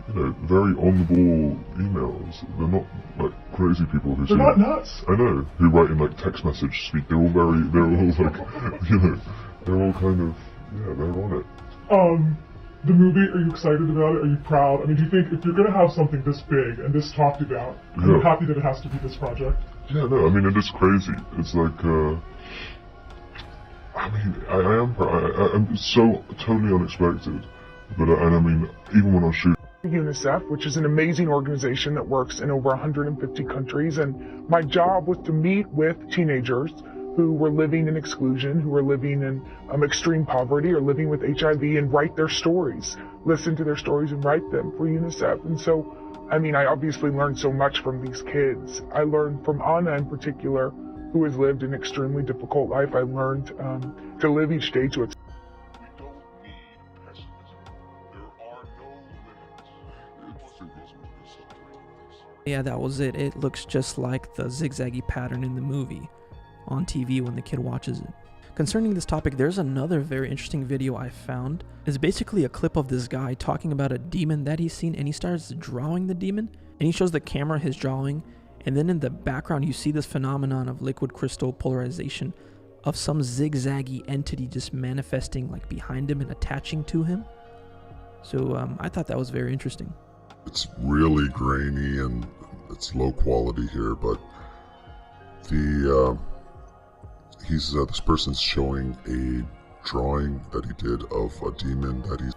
you know, very on the ball emails. They're not like crazy people who they're not nuts. I know, who write in like text message speak. They're all like, you know, they're all kind of, yeah, they're on it. The movie, are you excited about it? Are you proud? I mean, do you think if you're going to have something this big and this talked about, are you happy that it has to be this project? Yeah, no, I mean, it is crazy. It's like, I mean, I'm so totally unexpected. But, and I mean, even when I shoot UNICEF, which is an amazing organization that works in over 150 countries, and my job was to meet with teenagers who were living in exclusion, who were living in extreme poverty or living with HIV, and write their stories, listen to their stories and write them for UNICEF. And so, I mean, I obviously learned so much from these kids. I learned from Anna in particular, who has lived an extremely difficult life. I learned to live each day to its Yeah, that was it. It looks just like the zigzaggy pattern in the movie on TV when the kid watches it. Concerning this topic, there's another very interesting video I found. It's basically a clip of this guy talking about a demon that he's seen, and he starts drawing the demon, and he shows the camera his drawing, and then in the background you see this phenomenon of liquid crystal polarization of some zigzaggy entity just manifesting like behind him and attaching to him. So I thought that was very interesting. It's really grainy and it's low quality here, but this person's showing a drawing that he did of a demon that he's...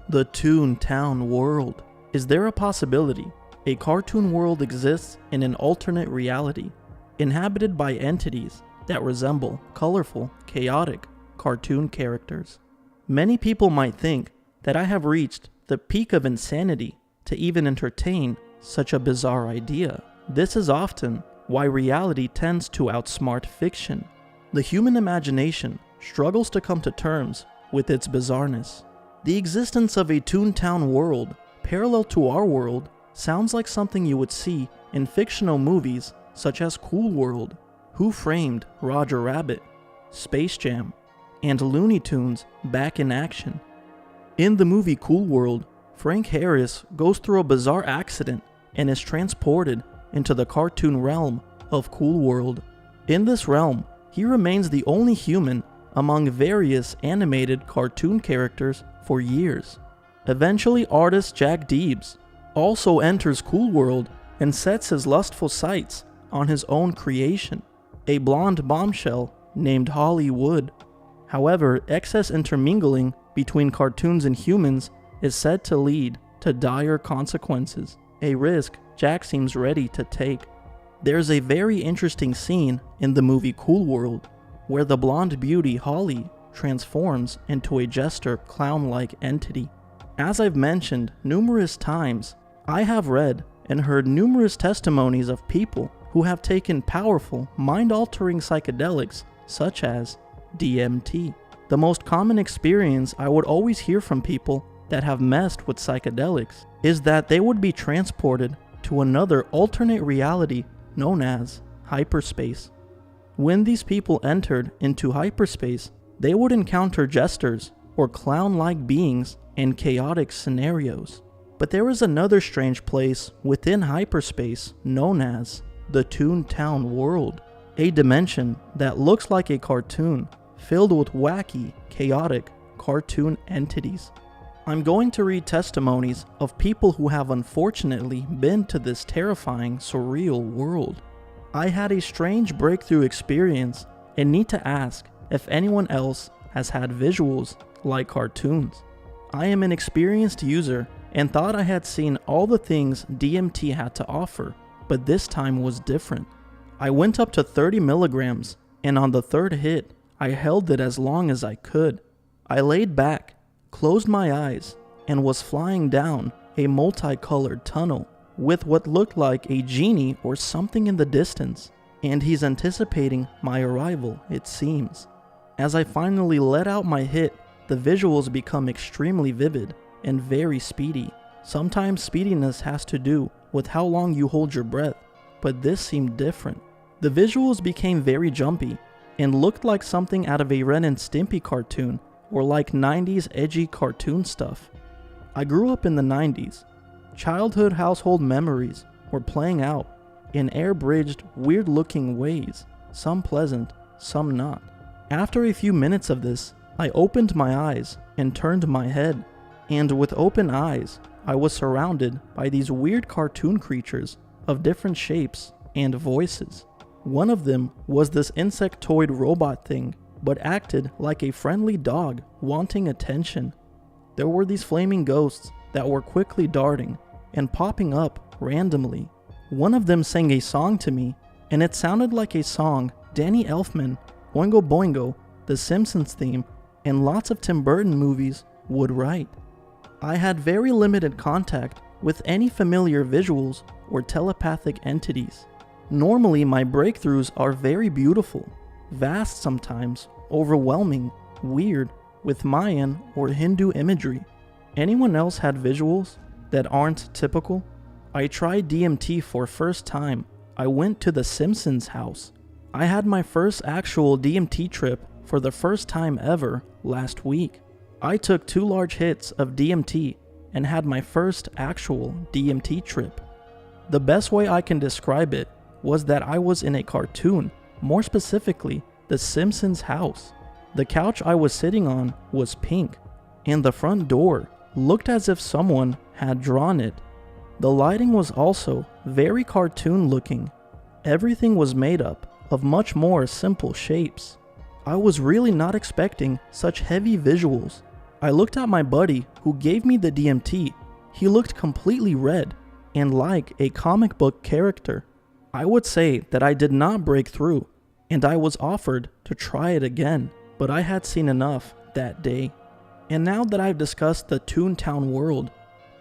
The Toon Town world. Is there a possibility a cartoon world exists in an alternate reality, inhabited by entities that resemble colorful, chaotic cartoon characters? Many people might think that I have reached the peak of insanity to even entertain such a bizarre idea. This is often why reality tends to outsmart fiction. The human imagination struggles to come to terms with its bizarreness. The existence of a Toontown world parallel to our world sounds like something you would see in fictional movies such as Cool World, Who Framed Roger Rabbit, Space Jam, and Looney Tunes Back in Action. In the movie Cool World, Frank Harris goes through a bizarre accident and is transported into the cartoon realm of Cool World. In this realm, he remains the only human among various animated cartoon characters for years. Eventually, artist Jack Deebs also enters Cool World and sets his lustful sights on his own creation, a blonde bombshell named Hollywood. However, excess intermingling between cartoons and humans is said to lead to dire consequences, a risk Jack seems ready to take. There's a very interesting scene in the movie Cool World where the blonde beauty Holly transforms into a jester clown-like entity. As I've mentioned numerous times, I have read and heard numerous testimonies of people who have taken powerful, mind-altering psychedelics such as DMT. The most common experience I would always hear from people that have messed with psychedelics is that they would be transported to another alternate reality known as hyperspace. When these people entered into hyperspace, they would encounter jesters or clown-like beings in chaotic scenarios. But there is another strange place within hyperspace known as the Toontown world, a dimension that looks like a cartoon filled with wacky, chaotic cartoon entities. I'm going to read testimonies of people who have unfortunately been to this terrifying, surreal world. I had a strange breakthrough experience and need to ask if anyone else has had visuals like cartoons. I am an experienced user and thought I had seen all the things DMT had to offer, but this time was different. I went up to 30 milligrams, and on the third hit, I held it as long as I could. I laid back, closed my eyes, and was flying down a multicolored tunnel with what looked like a genie or something in the distance, and he's anticipating my arrival, it seems. As I finally let out my hit, the visuals become extremely vivid and very speedy. Sometimes speediness has to do with how long you hold your breath, but this seemed different. The visuals became very jumpy and looked like something out of a Ren and Stimpy cartoon or like 90s edgy cartoon stuff. I grew up in the 90s. Childhood household memories were playing out in air-bridged, weird-looking ways, some pleasant, some not. After a few minutes of this, I opened my eyes and turned my head, and with open eyes, I was surrounded by these weird cartoon creatures of different shapes and voices. One of them was this insectoid robot thing, but acted like a friendly dog wanting attention. There were these flaming ghosts that were quickly darting and popping up randomly. One of them sang a song to me, and it sounded like a song Danny Elfman, Oingo Boingo, The Simpsons theme, and lots of Tim Burton movies would write. I had very limited contact with any familiar visuals or telepathic entities. Normally my breakthroughs are very beautiful, vast sometimes, overwhelming, weird, with Mayan or Hindu imagery. Anyone else had visuals that aren't typical? I tried DMT for first time. I went to the Simpsons house. I had my first actual DMT trip for the first time ever last week. I took 2 large hits of DMT and had my first actual DMT trip. The best way I can describe it was that I was in a cartoon, more specifically, the Simpsons house. The couch I was sitting on was pink, and the front door looked as if someone had drawn it. The lighting was also very cartoon looking. Everything was made up of much more simple shapes. I was really not expecting such heavy visuals. I looked at my buddy who gave me the DMT. He looked completely red and like a comic book character. I would say that I did not break through, and I was offered to try it again, but I had seen enough that day. And now that I've discussed the Toontown world,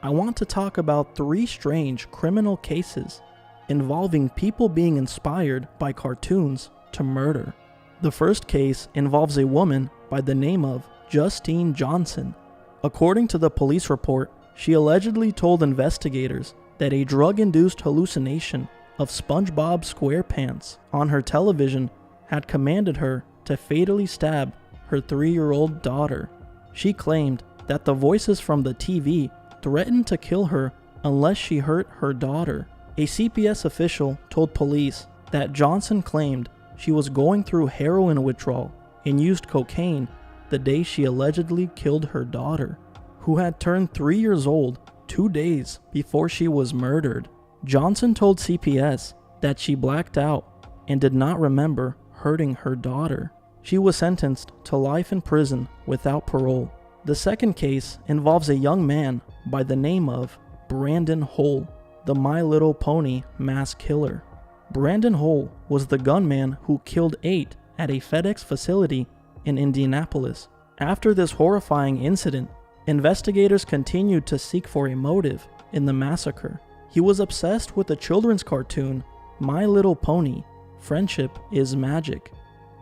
I want to talk about 3 strange criminal cases involving people being inspired by cartoons to murder. The first case involves a woman by the name of Justine Johnson. According to the police report, she allegedly told investigators that a drug-induced hallucination of SpongeBob SquarePants on her television had commanded her to fatally stab her 3-year-old daughter. She claimed that the voices from the TV threatened to kill her unless she hurt her daughter. A CPS official told police that Johnson claimed she was going through heroin withdrawal and used cocaine the day she allegedly killed her daughter, who had turned 3 years old 2 days before she was murdered. Johnson told CPS that she blacked out and did not remember hurting her daughter. She was sentenced to life in prison without parole. The second case involves a young man by the name of Brandon Hole, the My Little Pony mass killer. Brandon Hole was the gunman who killed 8 at a FedEx facility in Indianapolis. After this horrifying incident, investigators continued to seek for a motive in the massacre. He was obsessed with the children's cartoon My Little Pony, Friendship is Magic.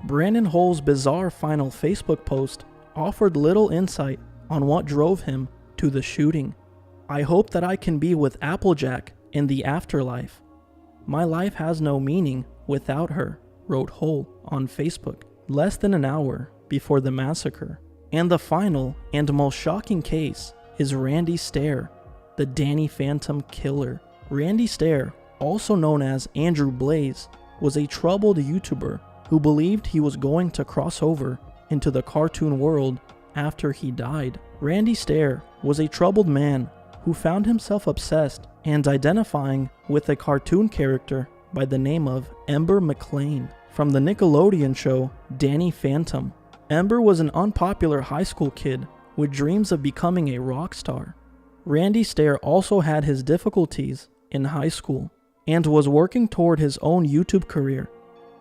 Brandon Hole's bizarre final Facebook post offered little insight on what drove him to the shooting. I hope that I can be with Applejack in the afterlife. My life has no meaning without her, wrote Hole on Facebook, less than an hour before the massacre. And the final and most shocking case is Randy Stair, the Danny Phantom killer. Randy Stair, also known as Andrew Blaze, was a troubled YouTuber who believed he was going to cross over into the cartoon world after he died. Randy Stair was a troubled man who found himself obsessed and identifying with a cartoon character by the name of Ember McLean from the Nickelodeon show Danny Phantom. Ember was an unpopular high school kid with dreams of becoming a rock star. Randy Stair also had his difficulties in high school and was working toward his own YouTube career.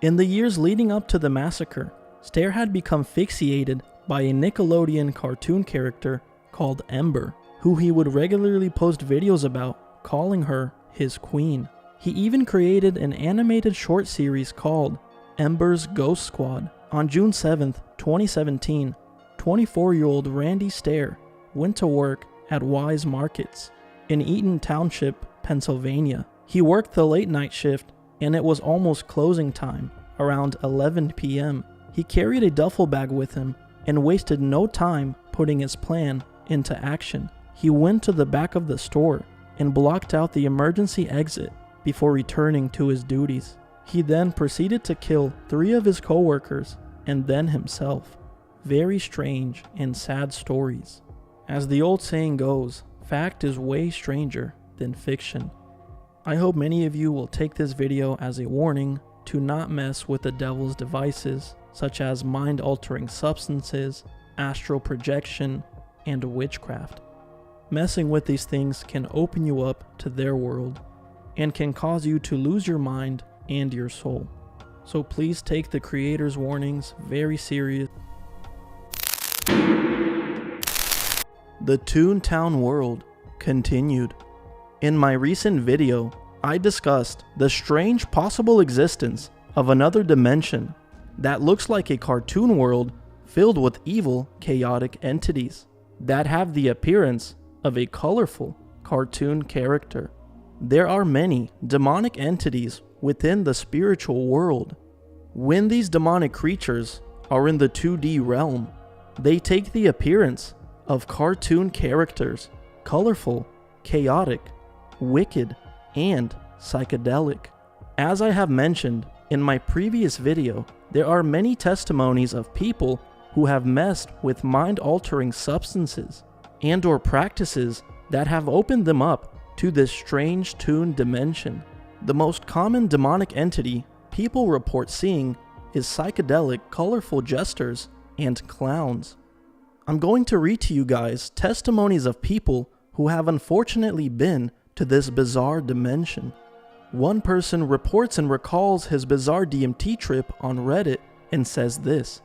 In the years leading up to the massacre, Stair had become fixated by a Nickelodeon cartoon character called Ember, who he would regularly post videos about, calling her his queen. He even created an animated short series called Ember's Ghost Squad. On June 7th, 2017, 24-year-old Randy Stair went to work at Wise Markets in Eaton Township, Pennsylvania. He worked the late night shift and it was almost closing time, around 11 p.m. He carried a duffel bag with him and wasted no time putting his plan into action. He went to the back of the store and blocked out the emergency exit before returning to his duties. He then proceeded to kill 3 of his co-workers and then himself. Very strange and sad stories. As the old saying goes, fact is way stranger than fiction. I hope many of you will take this video as a warning to not mess with the devil's devices, such as mind-altering substances, astral projection, and witchcraft. Messing with these things can open you up to their world and can cause you to lose your mind and your soul. So please take the creator's warnings very serious. The Toontown world continued. In my recent video, I discussed the strange possible existence of another dimension that looks like a cartoon world filled with evil, chaotic entities that have the appearance of a colorful cartoon character. There are many demonic entities within the spiritual world. When these demonic creatures are in the 2D realm, they take the appearance of cartoon characters, colorful, chaotic, wicked, and psychedelic. As I have mentioned in my previous video, there are many testimonies of people who have messed with mind-altering substances and/or practices that have opened them up to this strange Toon dimension. The most common demonic entity people report seeing is psychedelic, colorful jesters and clowns. I'm going to read to you guys testimonies of people who have unfortunately been to this bizarre dimension. One person reports and recalls his bizarre DMT trip on Reddit and says this: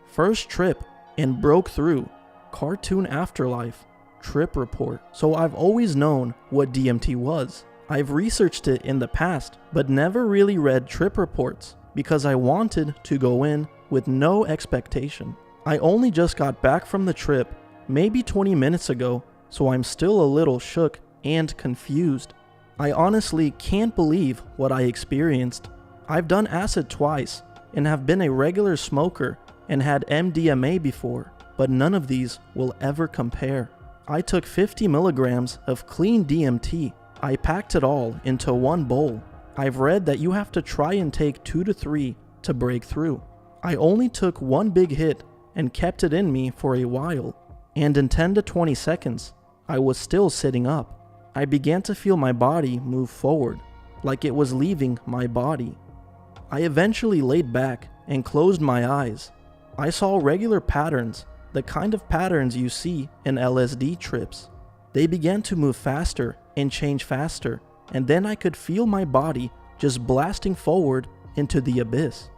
"First trip and broke through, cartoon afterlife, trip report. So I've always known what DMT was. I've researched it in the past, but never really read trip reports because I wanted to go in with no expectation. I only just got back from the trip maybe 20 minutes ago, so I'm still a little shook and confused. I honestly can't believe what I experienced. I've done acid twice and have been a regular smoker and had MDMA before, but none of these will ever compare. I took 50 milligrams of clean DMT. I packed it all into one bowl. I've read that you have to try and take 2 to 3 to break through. I only took one big hit and kept it in me for a while, and in 10 to 20 seconds, I was still sitting up. I began to feel my body move forward. like it was leaving my body. I eventually laid back and closed my eyes. I saw regular patterns, the kind of patterns you see in LSD trips. They began to move faster and change faster, and then I could feel my body just blasting forward into the abyss.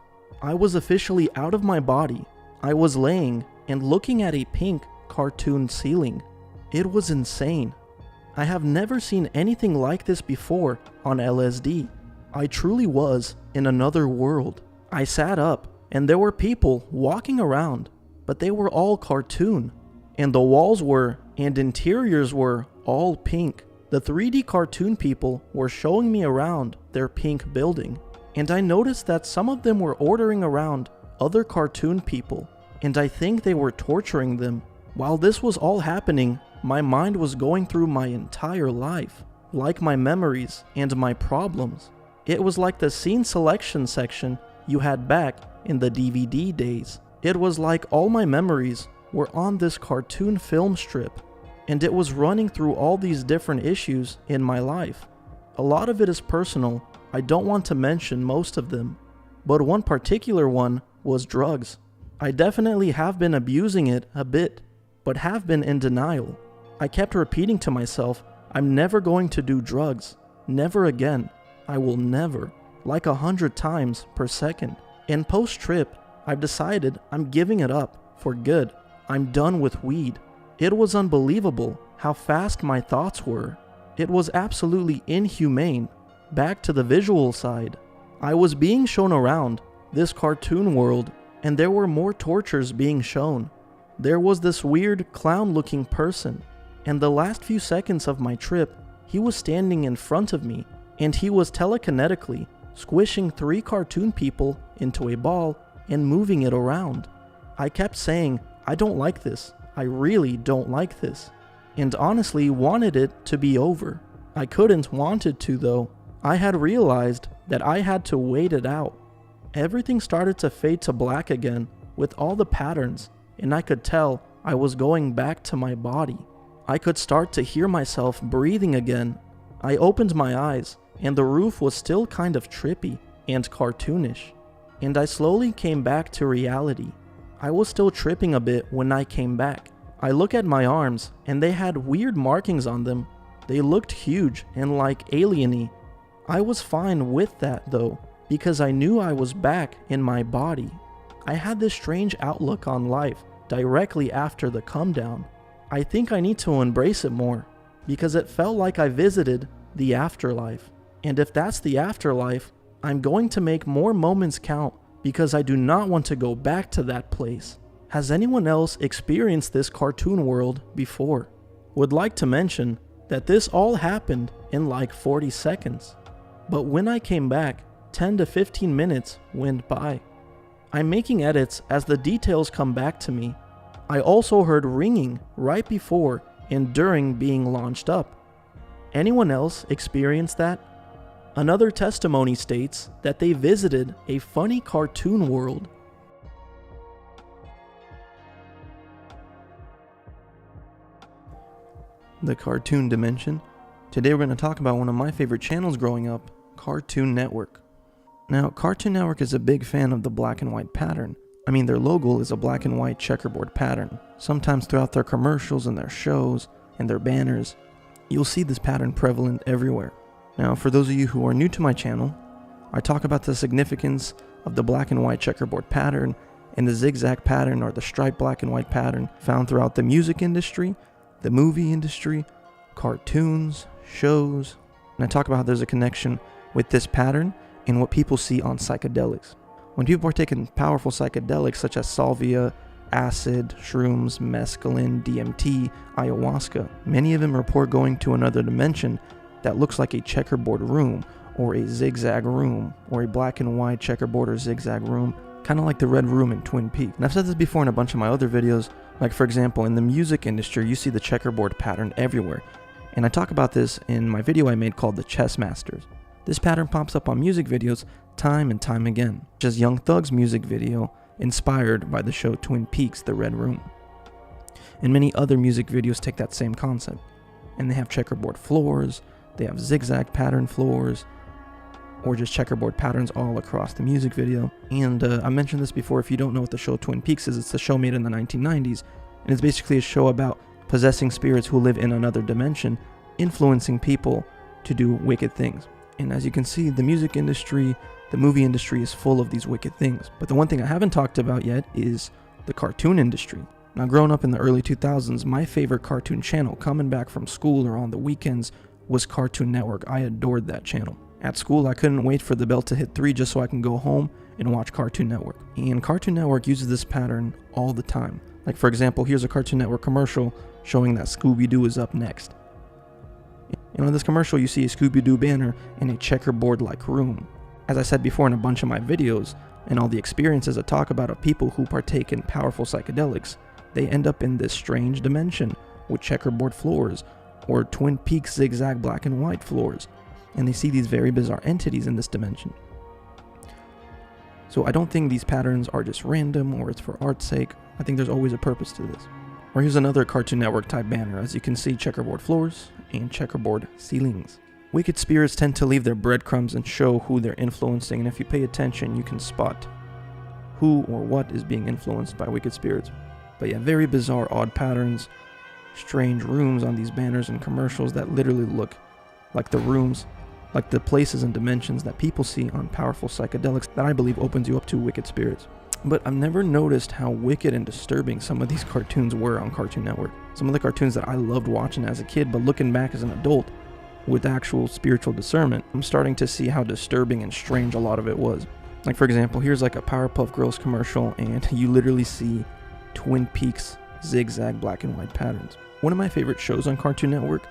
I was officially out of my body. I was laying and looking at a pink cartoon ceiling. It was insane. I have never seen anything like this before on LSD. I truly was in another world. I sat up and there were people walking around, but they were all cartoon. And the walls were, and interiors were, all pink. The 3D cartoon people were showing me around their pink building. And I noticed that some of them were ordering around other cartoon people, and I think they were torturing them. While this was all happening, my mind was going through my entire life, like my memories and my problems. It was like the scene selection section you had back in the DVD days. It was like all my memories were on this cartoon film strip, and it was running through all these different issues in my life. A lot of it is personal. I don't want to mention most of them, but one particular one was drugs. I definitely have been abusing it a bit, but have been in denial. I kept repeating to myself, I'm never going to do drugs. Never again. I will never. Like 100 times per second. And post-trip, I've decided I'm giving it up for good. I'm done with weed. It was unbelievable how fast my thoughts were. It was absolutely inhumane. Back to the visual side. I was being shown around this cartoon world, and there were more tortures being shown. There was this weird clown-looking person, and the last few seconds of my trip, he was standing in front of me, and he was telekinetically squishing 3 cartoon people into a ball and moving it around. I kept saying, I don't like this. I really don't like this. And honestly wanted it to be over. I couldn't want it to though. I had realized that I had to wait it out. Everything started to fade to black again with all the patterns, and I could tell I was going back to my body. I could start to hear myself breathing again. I opened my eyes, and the roof was still kind of trippy and cartoonish, and I slowly came back to reality. I was still tripping a bit when I came back. I look at my arms, and they had weird markings on them. They looked huge and like alien-y. I was fine with that though, because I knew I was back in my body. I had this strange outlook on life directly after the come down. I think I need to embrace it more, because it felt like I visited the afterlife. And if that's the afterlife, I'm going to make more moments count, because I do not want to go back to that place. Has anyone else experienced this cartoon world before? Would like to mention that this all happened in like 40 seconds. But when I came back, 10 to 15 minutes went by. I'm making edits as the details come back to me. I also heard ringing right before and during being launched up. Anyone else experience that? Another testimony states that they visited a funny cartoon world. The cartoon dimension. Today we're going to talk about one of my favorite channels growing up, Cartoon Network. Now, Cartoon Network is a big fan of the black and white pattern. I mean, their logo is a black and white checkerboard pattern. Sometimes throughout their commercials and their shows and their banners, you'll see this pattern prevalent everywhere. Now, for those of you who are new to my channel, I talk about the significance of the black and white checkerboard pattern and the zigzag pattern or the striped black and white pattern found throughout the music industry, the movie industry, cartoons, shows, and I talk about how there's a connection with this pattern and what people see on psychedelics. When people are taking powerful psychedelics such as salvia, acid, shrooms, mescaline, DMT, ayahuasca, many of them report going to another dimension that looks like a checkerboard room or a zigzag room or a black and white checkerboard or zigzag room, kind of like the red room in Twin Peaks. And I've said this before in a bunch of my other videos, like for example in the music industry you see the checkerboard pattern everywhere. And I talk about this in my video I made called The Chess Masters. This pattern pops up on music videos time and time again, such as Young Thug's music video inspired by the show Twin Peaks, The Red Room. And many other music videos take that same concept. And they have checkerboard floors, they have zigzag pattern floors, or just checkerboard patterns all across the music video. And I mentioned this before, if you don't know what the show Twin Peaks is, it's a show made in the 1990s, and it's basically a show about possessing spirits who live in another dimension, influencing people to do wicked things. And as you can see, the music industry, the movie industry is full of these wicked things. But the one thing I haven't talked about yet is the cartoon industry. Now, growing up in the early 2000s, my favorite cartoon channel, coming back from school or on the weekends, was Cartoon Network. I adored that channel. At school, I couldn't wait for the bell to hit 3 just so I can go home and watch Cartoon Network. And Cartoon Network uses this pattern all the time. Like, for example, here's a Cartoon Network commercial showing that Scooby-Doo is up next. And on this commercial, you see a Scooby-Doo banner in a checkerboard-like room. As I said before in a bunch of my videos, and all the experiences I talk about of people who partake in powerful psychedelics, they end up in this strange dimension with checkerboard floors, or Twin Peaks zigzag black and white floors, and they see these very bizarre entities in this dimension. So I don't think these patterns are just random or it's for art's sake. I think there's always a purpose to this. Or here's another Cartoon Network type banner. As you can see, checkerboard floors and checkerboard ceilings. Wicked spirits tend to leave their breadcrumbs and show who they're influencing, and if you pay attention, you can spot who or what is being influenced by wicked spirits. But yeah, very bizarre, odd patterns, strange rooms on these banners and commercials that literally look like the rooms, like the places and dimensions that people see on powerful psychedelics that I believe opens you up to wicked spirits. But I've never noticed how wicked and disturbing some of these cartoons were on Cartoon Network. Some of the cartoons that I loved watching as a kid, but looking back as an adult with actual spiritual discernment, I'm starting to see how disturbing and strange a lot of it was. Like, for example, here's like a Powerpuff Girls commercial, and you literally see Twin Peaks zigzag black and white patterns. One of my favorite shows on Cartoon Network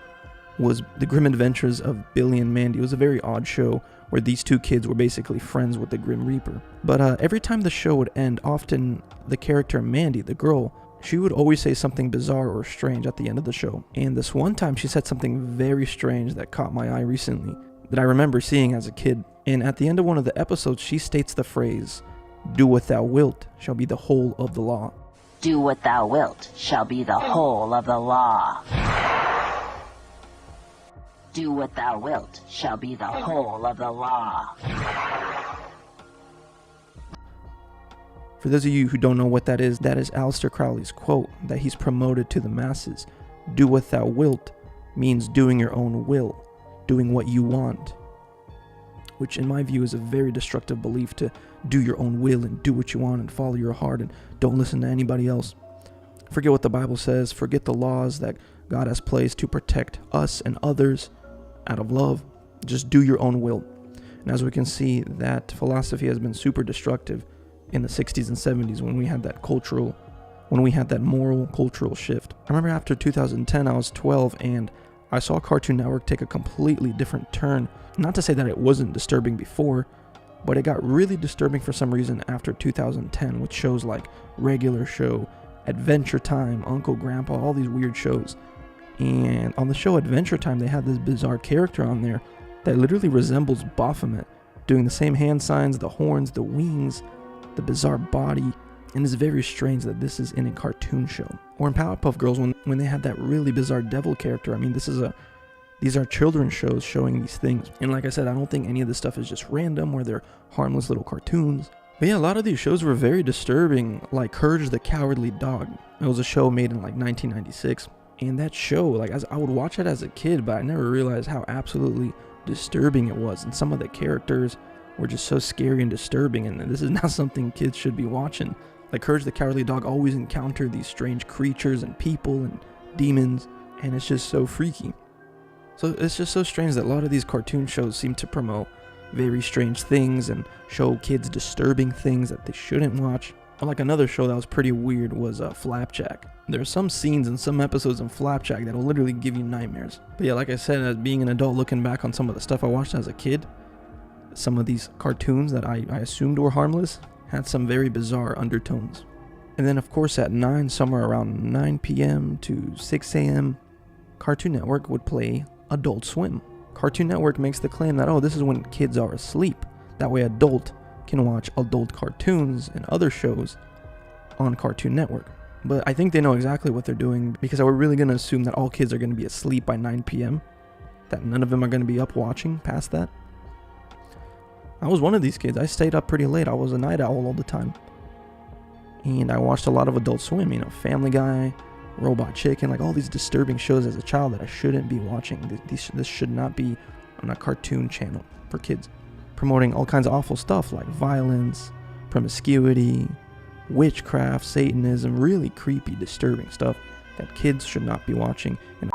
was The Grim Adventures of Billy and Mandy. It was a very odd show where these two kids were basically friends with the Grim Reaper. But every time the show would end, often the character Mandy, the girl, she would always say something bizarre or strange at the end of the show. And this one time she said something very strange that caught my eye recently, that I remember seeing as a kid. And at the end of one of the episodes, she states the phrase, "Do what thou wilt shall be the whole of the law." Do what thou wilt shall be the whole of the law. Do what thou wilt shall be the whole of the law. For those of you who don't know what that is Aleister Crowley's quote that he's promoted to the masses. Do what thou wilt means doing your own will, doing what you want, which in my view is a very destructive belief, to do your own will and do what you want and follow your heart and don't listen to anybody else. Forget what the Bible says, forget the laws that God has placed to protect us and others out of love. Just do your own will. And as we can see, that philosophy has been super destructive in the 60s and 70s when we had that moral cultural shift. I remember after 2010, I was 12 and I saw Cartoon Network take a completely different turn. Not to say that it wasn't disturbing before, but it got really disturbing for some reason after 2010 with shows like Regular Show, Adventure Time, Uncle Grandpa, all these weird shows. And on the show Adventure Time, they had this bizarre character on there that literally resembles Baphomet, doing the same hand signs, the horns, the wings, the bizarre body, and it's very strange that this is in a cartoon show. Or in Powerpuff Girls, when they had that really bizarre devil character. I mean, these are children's shows showing these things. And like I said, I don't think any of this stuff is just random or they're harmless little cartoons. But yeah, a lot of these shows were very disturbing, like Courage the Cowardly Dog. It was a show made in like 1996. And that show, like, I would watch it as a kid, but I never realized how absolutely disturbing it was. And some of the characters were just so scary and disturbing, and this is not something kids should be watching. Like, Courage the Cowardly Dog always encountered these strange creatures and people and demons, and it's just so freaky. So it's just so strange that a lot of these cartoon shows seem to promote very strange things and show kids disturbing things that they shouldn't watch. Or like another show that was pretty weird was Flapjack. There are some scenes in some episodes in Flapjack that will literally give you nightmares. But yeah, like I said, as being an adult looking back on some of the stuff I watched as a kid, some of these cartoons that I assumed were harmless had some very bizarre undertones. And then of course at 9, somewhere around 9 p.m. to 6 a.m., Cartoon Network would play Adult Swim. Cartoon Network makes the claim that, oh, this is when kids are asleep. That way adult can watch adult cartoons and other shows on Cartoon Network. But I think they know exactly what they're doing, because we're really going to assume that all kids are going to be asleep by 9 p.m., that none of them are going to be up watching past that. I was one of these kids. I stayed up pretty late. I was a night owl all the time. And I watched a lot of Adult Swim, Family Guy, Robot Chicken, like all these disturbing shows as a child that I shouldn't be watching. This should not be on a cartoon channel for kids, promoting all kinds of awful stuff like violence, promiscuity, witchcraft, Satanism, really creepy, disturbing stuff that kids should not be watching. And